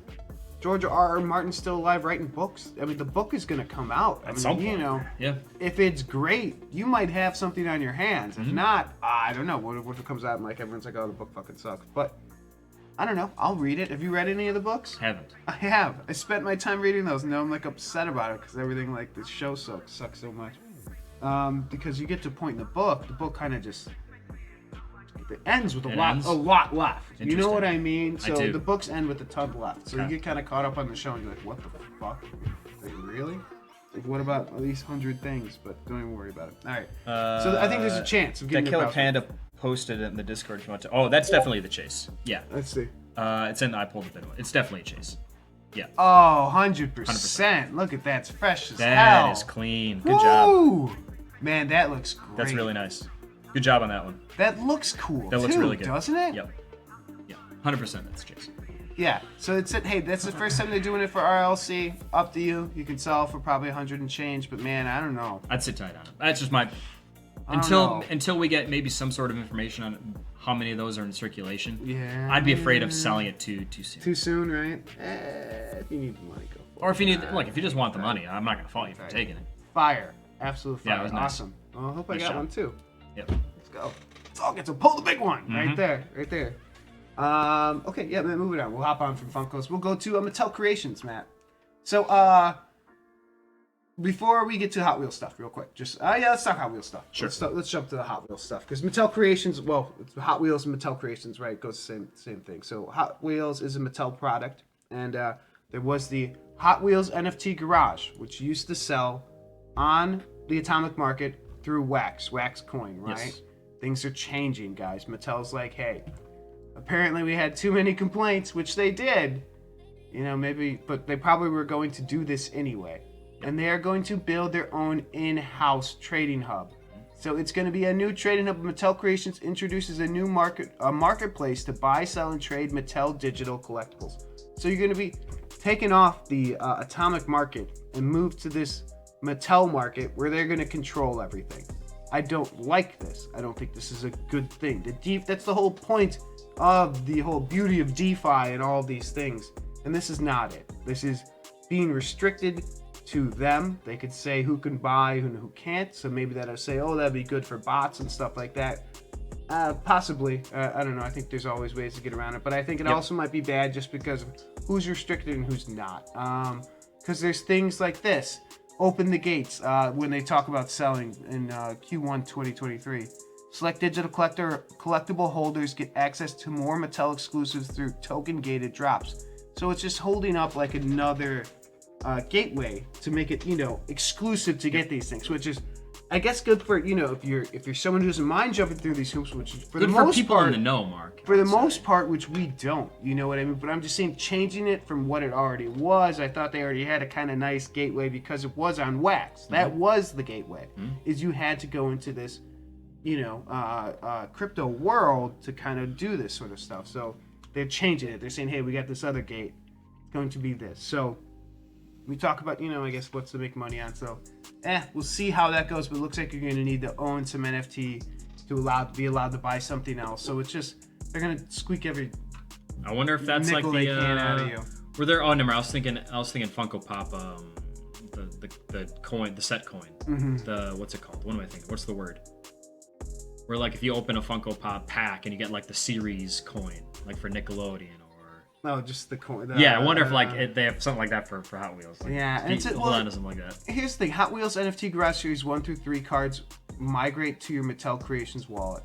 George R.R. Martin's still alive writing books. I mean, the book is going to come out. At some point. Yeah. If it's great, you might have something on your hands. If not, I don't know. What if it comes out and like everyone's like, oh, the book fucking sucks. But I don't know. I'll read it. Have you read any of the books? Haven't. I have. I spent my time reading those, and now I'm like upset about it because everything like this show sucks so much. Because you get to a point in the book kind of just it ends with a lot left. You know what I mean? So do. the books end with a ton left. So Okay. you get kind of caught up on the show, and you're like, what the fuck? Like, really? Like, what about at least 100 things? But don't even worry about it. All right. So I think there's a chance of getting That Killer about- Panda posted it in the Discord if you want to. Oh, that's definitely the chase. Yeah. Let's see. It's in. I pulled a bit of it. It's definitely a chase. Yeah. Oh, 100%. Look at that. It's fresh as hell. That is clean. Good job. Woo! Man, that looks great. That's really nice. Good job on that one. That looks cool. That looks too, really good, doesn't it? Yep. Yeah. 100%. That's chase. Yeah. So it's hey, that's the first time they're doing it for RLC. Up to you. You can sell for probably 100 and change, but man, I don't know. I'd sit tight on it. That's just my. I don't know. Until we get maybe some sort of information on how many of those are in circulation. Yeah. I'd be afraid of selling it too soon. Too soon, right? If you need the money, go for it. Or if you need, if you just want the money, I'm not gonna fault you for taking it. Fire. Absolute fire. Yeah, it was nice. Awesome. Well, I hope I Good got shot. one too. Yep. Let's go. Let's all get to pull the big one. Right there. Okay, yeah, man, moving on. We'll hop on from Funkos. We'll go to Mattel Creations, Matt. So, before we get to Hot Wheels stuff, real quick, let's talk Hot Wheels stuff. Sure. Let's jump to the Hot Wheels stuff because Mattel Creations, well, it's Hot Wheels and Mattel Creations, right? It goes the same thing. So Hot Wheels is a Mattel product, and there was the Hot Wheels NFT Garage, which used to sell on the atomic market through wax coin, right? Yes. Things are changing, guys. Mattel's like, hey, apparently we had too many complaints, which they did. But they probably were going to do this anyway. And they are going to build their own in-house trading hub. So it's going to be a new trading hub. Mattel Creations introduces a new marketplace to buy, sell, and trade Mattel digital collectibles. So you're going to be taking off the atomic market and move to this Mattel market where they're going to control everything. I don't like this. I don't think this is a good thing. That's the whole point of the whole beauty of DeFi and all these things. And this is not it. This is being restricted to them. They could say who can buy and who can't. So maybe that'll say, oh, that'd be good for bots and stuff like that. Possibly. I don't know. I think there's always ways to get around it. But I think it also might be bad just because of who's restricted and who's not. Because there's things like this. Open the gates when they talk about selling in Q1 2023. Select digital collectible holders get access to more Mattel exclusives through token-gated drops. So it's just holding up like another gateway to make it, exclusive to get these things, which is, I guess, good for, if you're someone who doesn't mind jumping through these hoops, which is for the most people part, in the know, Mark. For the most part, which we don't, you know what I mean? But I'm just saying, changing it from what it already was, I thought they already had a kind of nice gateway because it was on Wax. That was the gateway, is you had to go into this, crypto world to kind of do this sort of stuff. So they're changing it. They're saying, hey, we got this other gate. It's going to be this. So we talk about, I guess, what's to make money on. So, we'll see how that goes. But it looks like you're going to need to own some NFT to be allowed to buy something else. So it's just, they're going to squeak every I wonder if that's like nickel they can out of you. Were there? Oh, never. I was thinking Funko Pop. The coin, the set coin. The what's it called? What am I thinking? What's the word? Where like if you open a Funko Pop pack and you get like the series coin, like for Nickelodeon or. No, just the coin. Yeah, I wonder if they have something like that for Hot Wheels. Like, yeah, and hold on to something like that. Here's the thing: Hot Wheels NFT Garage Series 1 through 3 cards migrate to your Mattel Creations wallet.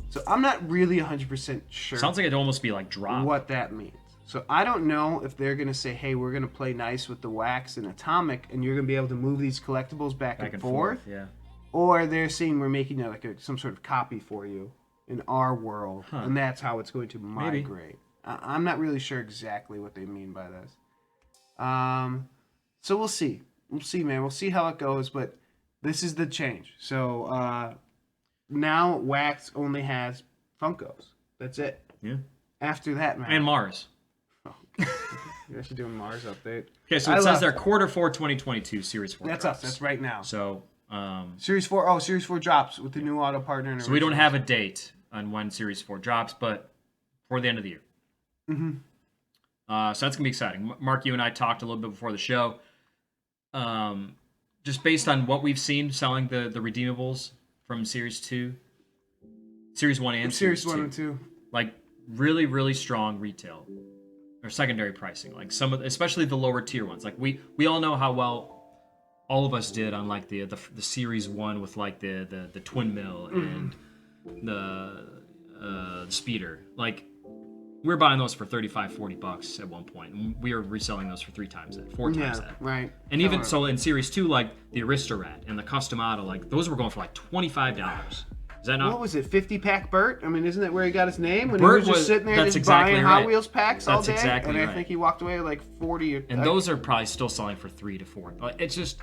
So I'm not really 100% sure. Sounds like it'd almost be like drop. What that means. So I don't know if they're gonna say, "Hey, we're gonna play nice with the Wax and Atomic, and you're gonna be able to move these collectibles back and forth." Yeah. Or they're saying we're making some sort of copy for you in our world, and that's how it's going to migrate. I'm not really sure exactly what they mean by this. So we'll see. We'll see, man. We'll see how it goes, but this is the change. So now Wax only has Funkos. That's it. Yeah. After that, man. And Mars. You guys are doing Mars update. Okay, so it says they're Q4 2022 Series 4 That's drops. us. That's right now. So Series 4. Oh, Series 4 drops with the new auto partner. So we don't have a date on when Series 4 drops, but for the end of the year. Mm-hmm. So that's gonna be exciting. Mark, you and I talked a little bit before the show. Just based on what we've seen selling the redeemables from Series 2, Series 1 and Series 1 and 2. Like really, really strong retail or secondary pricing. Like especially the lower tier ones. Like we all know how well all of us did on like the Series 1 with like the twin mill and the speeder. Like we were buying those for $35-$40 at one point, and we were reselling those for 3 times that, 4 times that. Right. And even so, in Series 2, like the Aristorat and the Custom Auto, like those were going for like $25. Is that not? What was it? 50-pack Bert? I mean, isn't that where he got his name? When Bert he was just sitting there just exactly buying right. Hot Wheels packs all That's day, exactly and right. I think he walked away with like 40. And those are probably still selling for $3 to $4. Like, it's just.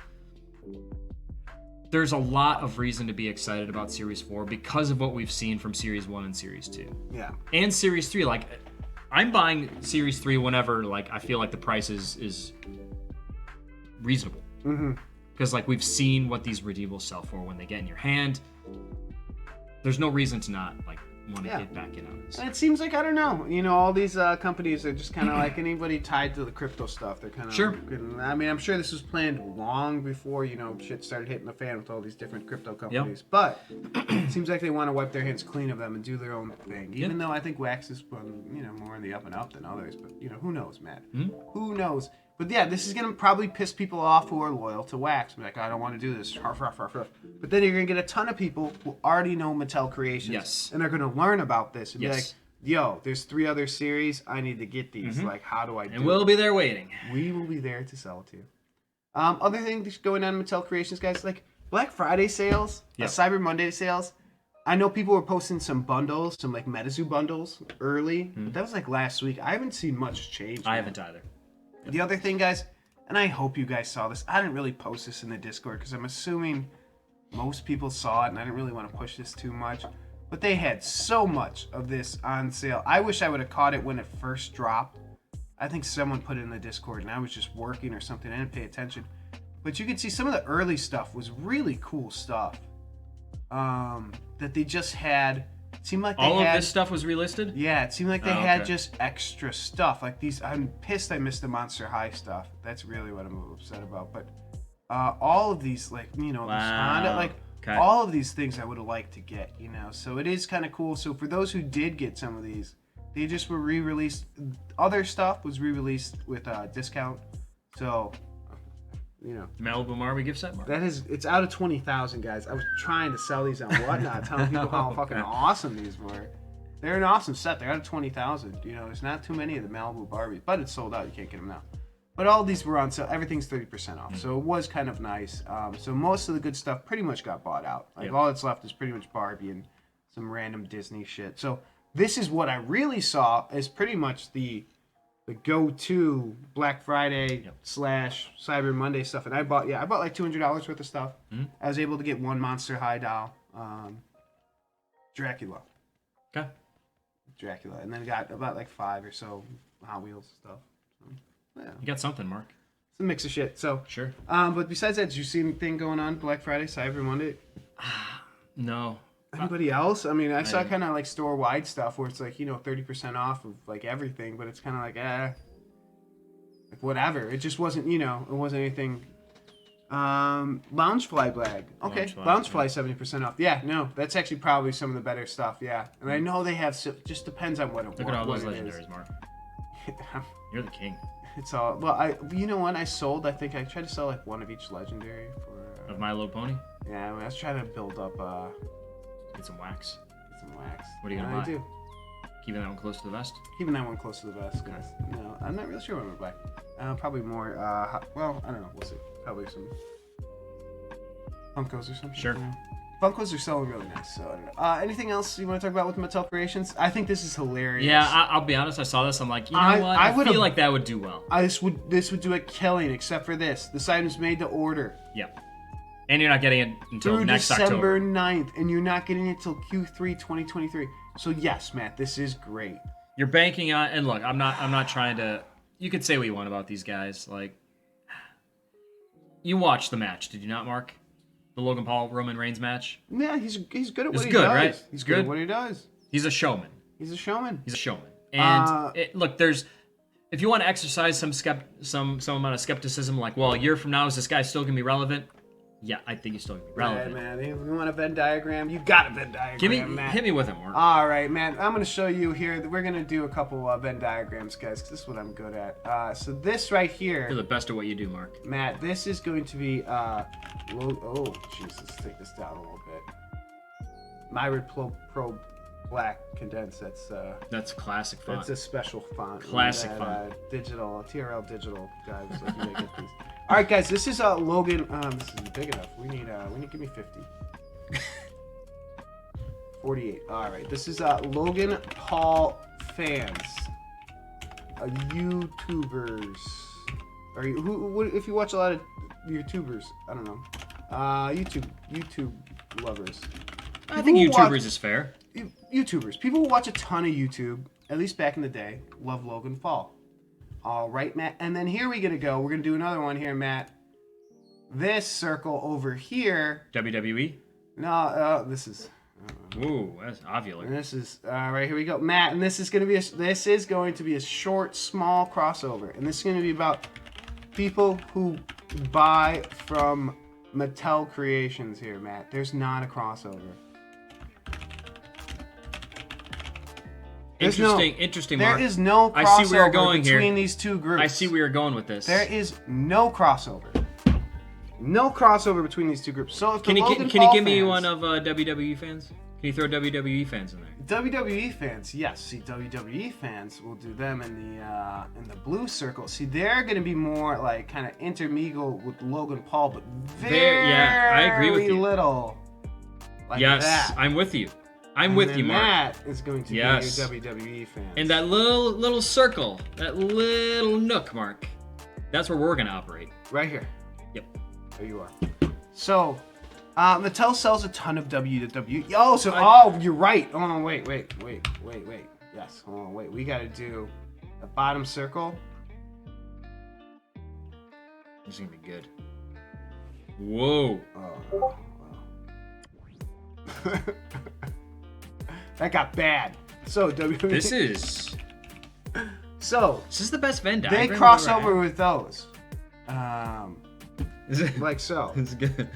There's a lot of reason to be excited about Series 4 because of what we've seen from Series 1 and Series 2. Yeah. And Series 3, like I'm buying Series 3 whenever like I feel like the price is reasonable. Mm-hmm. Because like we've seen what these redeemables sell for when they get in your hand. There's no reason to not like want to get back in on this. And it seems like, I don't know, all these companies are just kind of like anybody tied to the crypto stuff. They're kind of Sure. I mean, I'm sure this was planned long before, shit started hitting the fan with all these different crypto companies. Yep. But it seems like they want to wipe their hands clean of them and do their own thing. Even though I think Wax is, more in the up and up than others. But, who knows, Matt? Mm-hmm. Who knows? But yeah, this is going to probably piss people off who are loyal to Wax. Be like, I don't want to do this. Ruff, ruff, ruff, ruff. But then you're going to get a ton of people who already know Mattel Creations. Yes. And are going to learn about this and be like, yo, there's 3 other series. I need to get these. Mm-hmm. Like, how do I do it? And we'll be there waiting. We will be there to sell it to you. Other things going on in Mattel Creations, guys, like Black Friday sales, Cyber Monday sales. I know people were posting some bundles, some like MetaZoo bundles early. Mm-hmm. But that was like last week. I haven't seen much change. I haven't either. The other thing, guys, and I hope you guys saw this. I didn't really post this in the Discord because I'm assuming most people saw it, and I didn't really want to push this too much. But they had so much of this on sale. I wish I would have caught it when it first dropped. I think someone put it in the Discord, and I was just working or something. I didn't pay attention. But you can see some of the early stuff was really cool stuff. That they just had. It seemed like they All had, of this stuff was relisted? Yeah, it seemed like they Oh, had okay. just extra stuff. Like these, I'm pissed I missed the Monster High stuff. That's really what I'm upset about. But all of these, like, you know, this Honda, like, Okay. all of these things I would have liked to get, you know. So it is kind of cool. So for those who did get some of these, they just were re-released. Other stuff was re-released with discount. So, you know. Malibu Marby gift set, Mark? That is, it's out of 20,000, guys. I was trying to sell these on Whatnot, telling people how fucking awesome these were. They're an awesome set. They're out of 20,000. You know, there's not too many of the Malibu Barbies, but it's sold out. You can't get them now. But all these were on sale. Everything's 30% off, so it was kind of nice. So most of the good stuff pretty much got bought out. Like all that's left is pretty much Barbie and some random Disney shit. So this is what I really saw as pretty much the go-to Black Friday / Cyber Monday stuff. And I bought like $200 worth of stuff. I was able to get one Monster High doll, Dracula, and then got about like 5 or so Hot Wheels stuff. So, yeah, You got something, Mark. it's a mix of shit. So Sure. but besides that, did you see anything going on Black Friday, Cyber Monday? No. Anybody else? I mean, I saw kind of like store-wide stuff where it's like, you know, 30% off of like everything, but it's kind of like, like whatever. It just wasn't, you know, it wasn't anything. Loungefly bag. Okay, Loungefly 70% off. Yeah, no, that's actually probably some of the better stuff. Yeah, and I know they have. Just depends on what it. Look at all what those it is. legendaries, Mark. You're the king. It's all. Well, you know what? I sold. I think I tried to sell like one of each legendary for. Of My Little Pony? Yeah, I was trying to build up Get some wax. some wax. What are you gonna I buy? do. Keeping that one close to the vest? Keeping that one close to the vest. Guys. No, I'm not really sure what I'm gonna buy. Probably more. Well, I don't know. We'll see. Probably some Funkos or something. Sure. You know? Funkos are selling really nice. So I don't know. Anything else you want to talk about with Mattel Creations? I think this is hilarious. Yeah, I'll be honest. I saw this. I'm like, you know what? I I would've- feel like that would do well. This would do a killing, except for this. This item's made to order Yeah. And you're not getting it until through next December October. 9th, and you're not getting it till Q3 2023. So yes, Matt, this is great. You're banking on, and look, I'm not trying to. You could say what you want about these guys. Like, you watched the match, did you not, Mark? The Logan Paul Roman Reigns match. Yeah, he's good at what he good, does. right? He's Good. good at what he does. He's a showman. He's a showman. He's a showman. And look, if you want to exercise some amount of skepticism, like, well, a year from now is this guy still gonna be relevant? Yeah, I think he's still gonna be relevant. Right, man. If you want a Venn diagram, you got a Venn diagram, Matt. Hit me with it, Mark. All right, man. I'm going to show you here. We're going to do a couple Venn diagrams, guys, because this is what I'm good at. So this right here, You're the best at what you do, Mark. Matt, this is going to be, oh, jeez, let's take this down a little bit. Myrid Pro Black Condensed. That's classic font. That's a special font. Classic that, font. Digital, TRL digital guys. Like you make it these. All right, guys. This is Logan. This isn't big enough. We need give me 50. 48. All right. This is Logan Paul fans, YouTubers. Or if you watch a lot of YouTubers, I don't know. YouTube lovers. I think People who YouTubers is fair. YouTubers. People who watch a ton of YouTube, at least back in the day, love Logan Paul. All right, Matt. And then here we're going to go. We're going to do another one here, Matt. This circle over here. WWE? No, this is... Ooh, that's ovular. This is... right, here we go. Matt, and this is going to be a short, small crossover. And this is going to be about people who buy from Mattel Creations here, Matt. There's not a crossover. Interesting, Mark. There is no crossover I see where you're going between here. these two groups. I see where you're going with this. There is no crossover. No crossover between these two groups. So if Can you Logan give me fans, one of WWE fans? Can you throw WWE fans in there? WWE fans, yes. See, WWE fans, we'll do them in the blue circle. See, they're going to be more like kind of intermingle with Logan Paul, but very I agree with you. little. Like Yes, that. I'm with you. I'm with And you, then Mark. That is going to Yes. be your WWE fans. And that little circle, that little nook, Mark, that's where we're gonna operate. right here. Yep. There you are. So, Mattel sells a ton of WWE. Oh, you're right. Hold on, wait. Yes, hold on, wait. We gotta do The bottom circle. This is gonna be good. Whoa. Oh. That got bad. So WWE. This is the best Venn diagram. They cross I've ever over had. with those. Is it? Like so. It's good.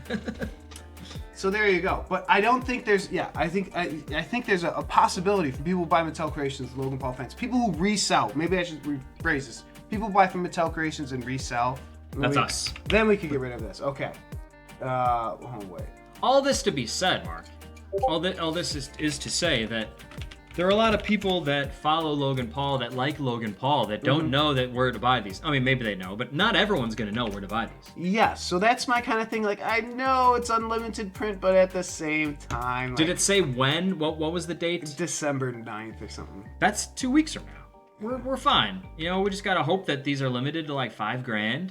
So there you go. But I don't think there's. Yeah, I think there's a possibility for people who buy Mattel Creations, Logan Paul fans, people who resell. Maybe I should rephrase this. People who buy from Mattel Creations and resell. That's us. Then we could get rid of this. Okay. Oh wait. All this to be said, Mark. All this is to say that there are a lot of people that follow Logan Paul, that like Logan Paul, that don't know that where to buy these. I mean, maybe they know, but not everyone's gonna know where to buy these. Yes, so that's my kind of thing. Like, I know it's unlimited print, but at the same time, Did it say when? What was the date? December 9th or something? That's 2 weeks from now. We're fine. You know, we just gotta hope that these are limited to like $5,000.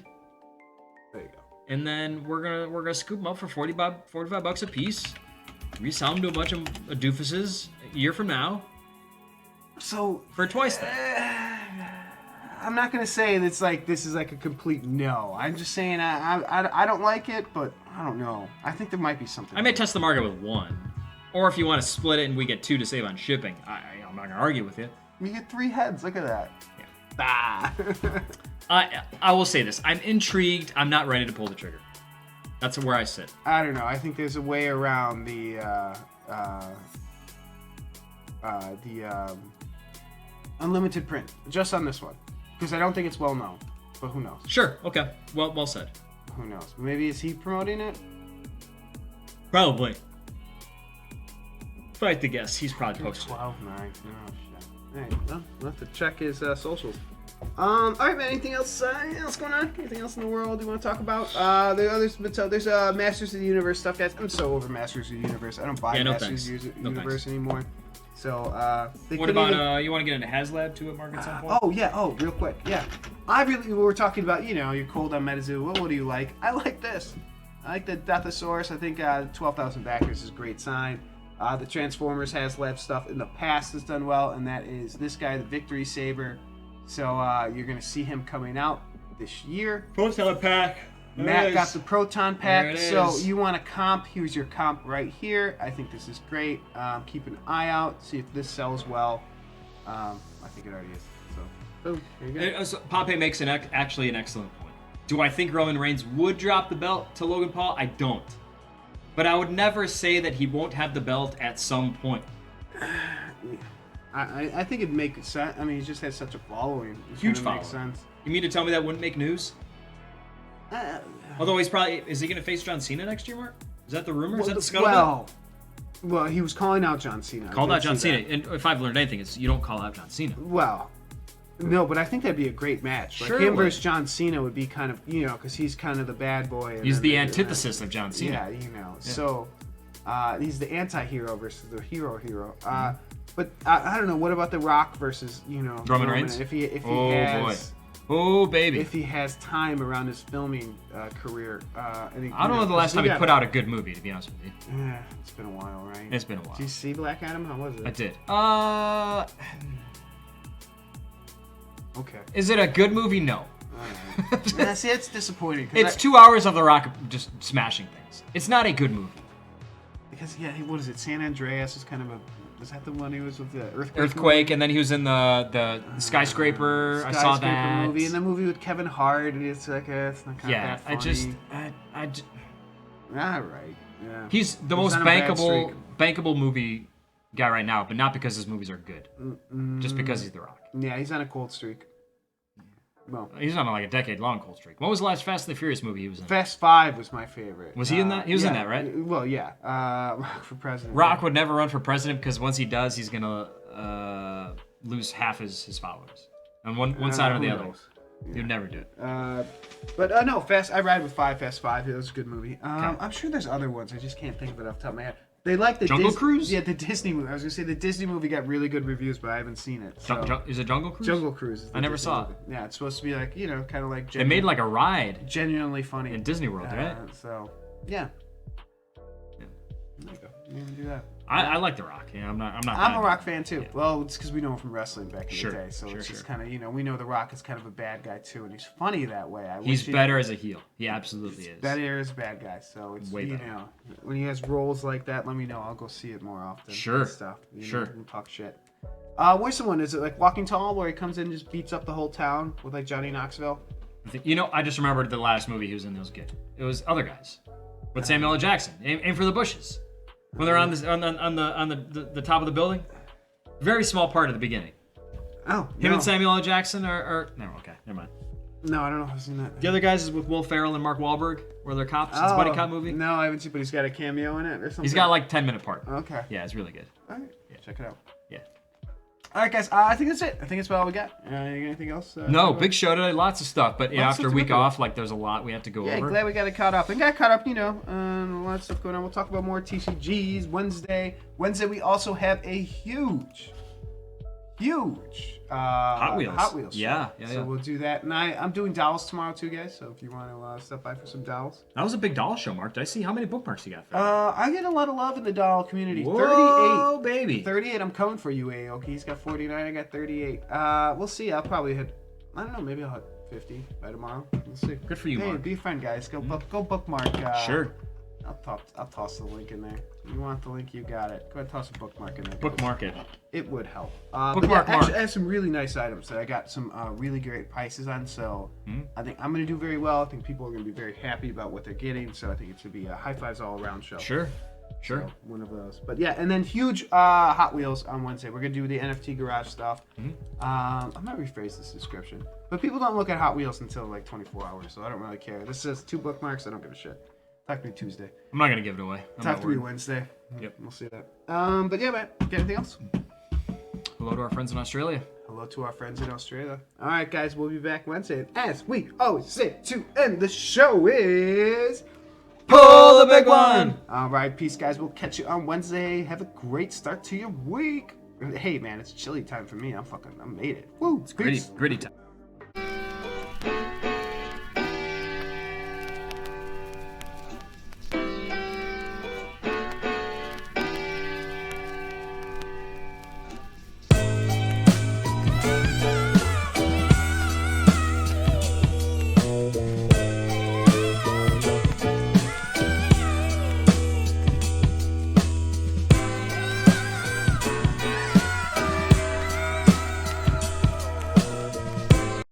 There you go. And then we're gonna scoop them up for $45 a piece. Resell them to a bunch of doofuses a year from now So for twice that. I'm not gonna say this is like a complete no. I'm just saying I don't like it, but I don't know. I think there might be something. I may test the market with one, or if you want to split it and we get 2 to save on shipping, I'm not gonna argue with you. We get 3 heads. Look at that. Yeah. Ah. I will say this: I'm intrigued. I'm not ready to pull the trigger. That's where I sit. I don't know. I think there's a way around the unlimited print just on this one, because I don't think it's well known. But who knows? Sure. Okay. Well said. Who knows? Maybe is he promoting it? Probably. If I had to guess, he's probably posted. 12-9. Oh shit. All right. Well, we'll have to check his socials. All right, man. Anything else going on? Anything else in the world you want to talk about? There's Masters of the Universe stuff, guys. I'm so over Masters of the Universe. I don't buy Masters of the Universe anymore. So What about you want to get into HasLab too at Mark at some point? Oh yeah. Oh, real quick. Yeah. We were talking about, you're cold on MetaZoo. What do you like? I like this. I like the Deathosaurus. I think 12,000 backers is a great sign. The Transformers HasLab stuff in the past has done well, and that is this guy, the Victory Saber. So you're going to see him coming out this year. Proton pack. Matt got the Proton pack. There it So is. you want a comp, here's your comp right here. I think this is great. Keep an eye out, see if this sells well. I think it already is. So, boom, here you go. Pompey makes actually an excellent point. Do I think Roman Reigns would drop the belt to Logan Paul? I don't. But I would never say that he won't have the belt at some point. I think it'd make sense. I mean, he just has such a following. Huge following. following. Makes sense. You mean to tell me that wouldn't make news? Although is he going to face John Cena next year, Mark? Is that the rumor? Is that the scuttlebutt? Well, he was calling out John Cena. Called out John Cena. And if I've learned anything, it's you don't call out John Cena. Well, no, but I think that'd be a great match. Like Sure him would. versus John Cena would be kind of, because he's kind of the bad boy. And He's then the antithesis of John Cena. Yeah. So he's the anti-hero versus the hero. But I don't know. What about The Rock versus Roman Reigns? If he Oh, has, boy. Oh, baby. if he has time around his filming career. And I don't know the last time he put out a good movie, to be honest with you. Yeah, it's been a while, right? It's been a while. Did you see Black Adam? How was it? I did. Okay. Is it a good movie? No. Yeah, see, it's disappointing. It's 2 hours of The Rock just smashing things. It's not a good movie. Because what is it? San Andreas is kind of a. Was that the one he was with the Earthquake, and then he was in the skyscraper. I saw that movie, and the movie with Kevin Hart. And it's like it's not kind Yeah, of that funny. I just. All right. Yeah. He's the most on a bad bankable movie guy right now, but not because his movies are good. Just because he's The Rock. Yeah, he's on a cold streak. Well, He's on like a decade-long cold streak. What was the last Fast and the Furious movie he was in? Fast 5 was my favorite. Was he in that? He was in that, right? Well, yeah. Rock for president. Rock would never run for president because once he does, he's gonna lose half his followers on one side or the who other. knows? He'd never do it. But no, I ride with Fast 5. It was a good movie. I'm sure there's other ones. I just can't think of it off the top of my head. They like the Jungle Cruise? Yeah, the Disney movie. I was gonna say the Disney movie got really good reviews, but I haven't seen it. So. Is it Jungle Cruise? Jungle Cruise. Is the I never Disney saw movie. Yeah, it's supposed to be like kind of like. They made like a ride genuinely funny in Disney World, right? So yeah. There you go. You can do that. I like The Rock. Yeah, I'm not. I'm that- a Rock fan too. Yeah. Well, it's because we know him from wrestling back in Sure, the day, so sure, it's just sure. kind of, you know, we know The Rock is kind of a bad guy too, and he's funny that way. He's better as a heel. He absolutely is. Better as a bad guy, so it's Way you better. know, when he has roles like that, let me know. I'll go see it more often. Sure, and stuff. sure. And talk shit. Where's the one? Is it like Walking Tall, where he comes in and just beats up the whole town with like Johnny Knoxville? I just remembered the last movie he was in that was good. It was Other Guys with Samuel L. Jackson. Aim for the bushes. When they're on the top of the building. Very small part at the beginning. Oh, Him no. and Samuel L. Jackson are no, okay, never mind. No, I don't know if I've seen that. The Other Guys is with Will Ferrell and Mark Wahlberg, where they're cops. It's a buddy cop movie. No, I haven't seen, but he's got a cameo in it or something. He's got like a 10-minute part. Okay. Yeah, it's really good. All right. Check it out. Yeah. All right, guys. I think that's it. I think that's about all we got. You got anything else? No, big show today. Lots of stuff, but Lots after of a week stuff. off, like there's a lot we have to go Yeah, over. glad we got it caught up. And got caught up, you know, a lot of stuff going on. We'll talk about more TCGs Wednesday. Wednesday, we also have a huge Hot Wheels. Hot Wheels. Yeah, show. yeah, So yeah. we'll do that. And I'm doing dowels tomorrow too, guys. So if you want to stop by for some dowels. That was a big doll show, Mark. Did I see how many bookmarks you got? I get a lot of love in the doll community. Whoa, 38. baby. 38, I'm coming for you, Aoki. He's got 49, I got 38. We'll see. I'll probably hit, I don't know, maybe I'll hit 50 by tomorrow. We'll see. Good for you, Hey, Mark. be a friend, guys. Go bookmark. Sure. I'll toss the link in there. You want the link, you got it. Go ahead and toss a bookmark in there. Bookmark it. It would help. Bookmark, actually, Mark. I have some really nice items that I got some really great prices on. So I think I'm going to do very well. I think people are going to be very happy about what they're getting. So I think it's going to be a high fives all around show. Sure. Sure. So, one of those. But yeah, and then huge Hot Wheels on Wednesday. We're going to do the NFT garage stuff. I might rephrase this description. But people don't look at Hot Wheels until like 24 hours. So I don't really care. This says 2 bookmarks. I don't give a shit. Talk to me Tuesday. I'm not gonna give it away. Talk to me Wednesday. Yep. We'll see that. But yeah, man. Got anything else? Hello to our friends in Australia. Hello to our friends in Australia. All right, guys. We'll be back Wednesday. And as we always say to end the show is... Pull the big one. All right. Peace, guys. We'll catch you on Wednesday. Have a great start to your week. Hey, man. It's chilly time for me. I made it. Woo. Gritty, Peace. gritty time.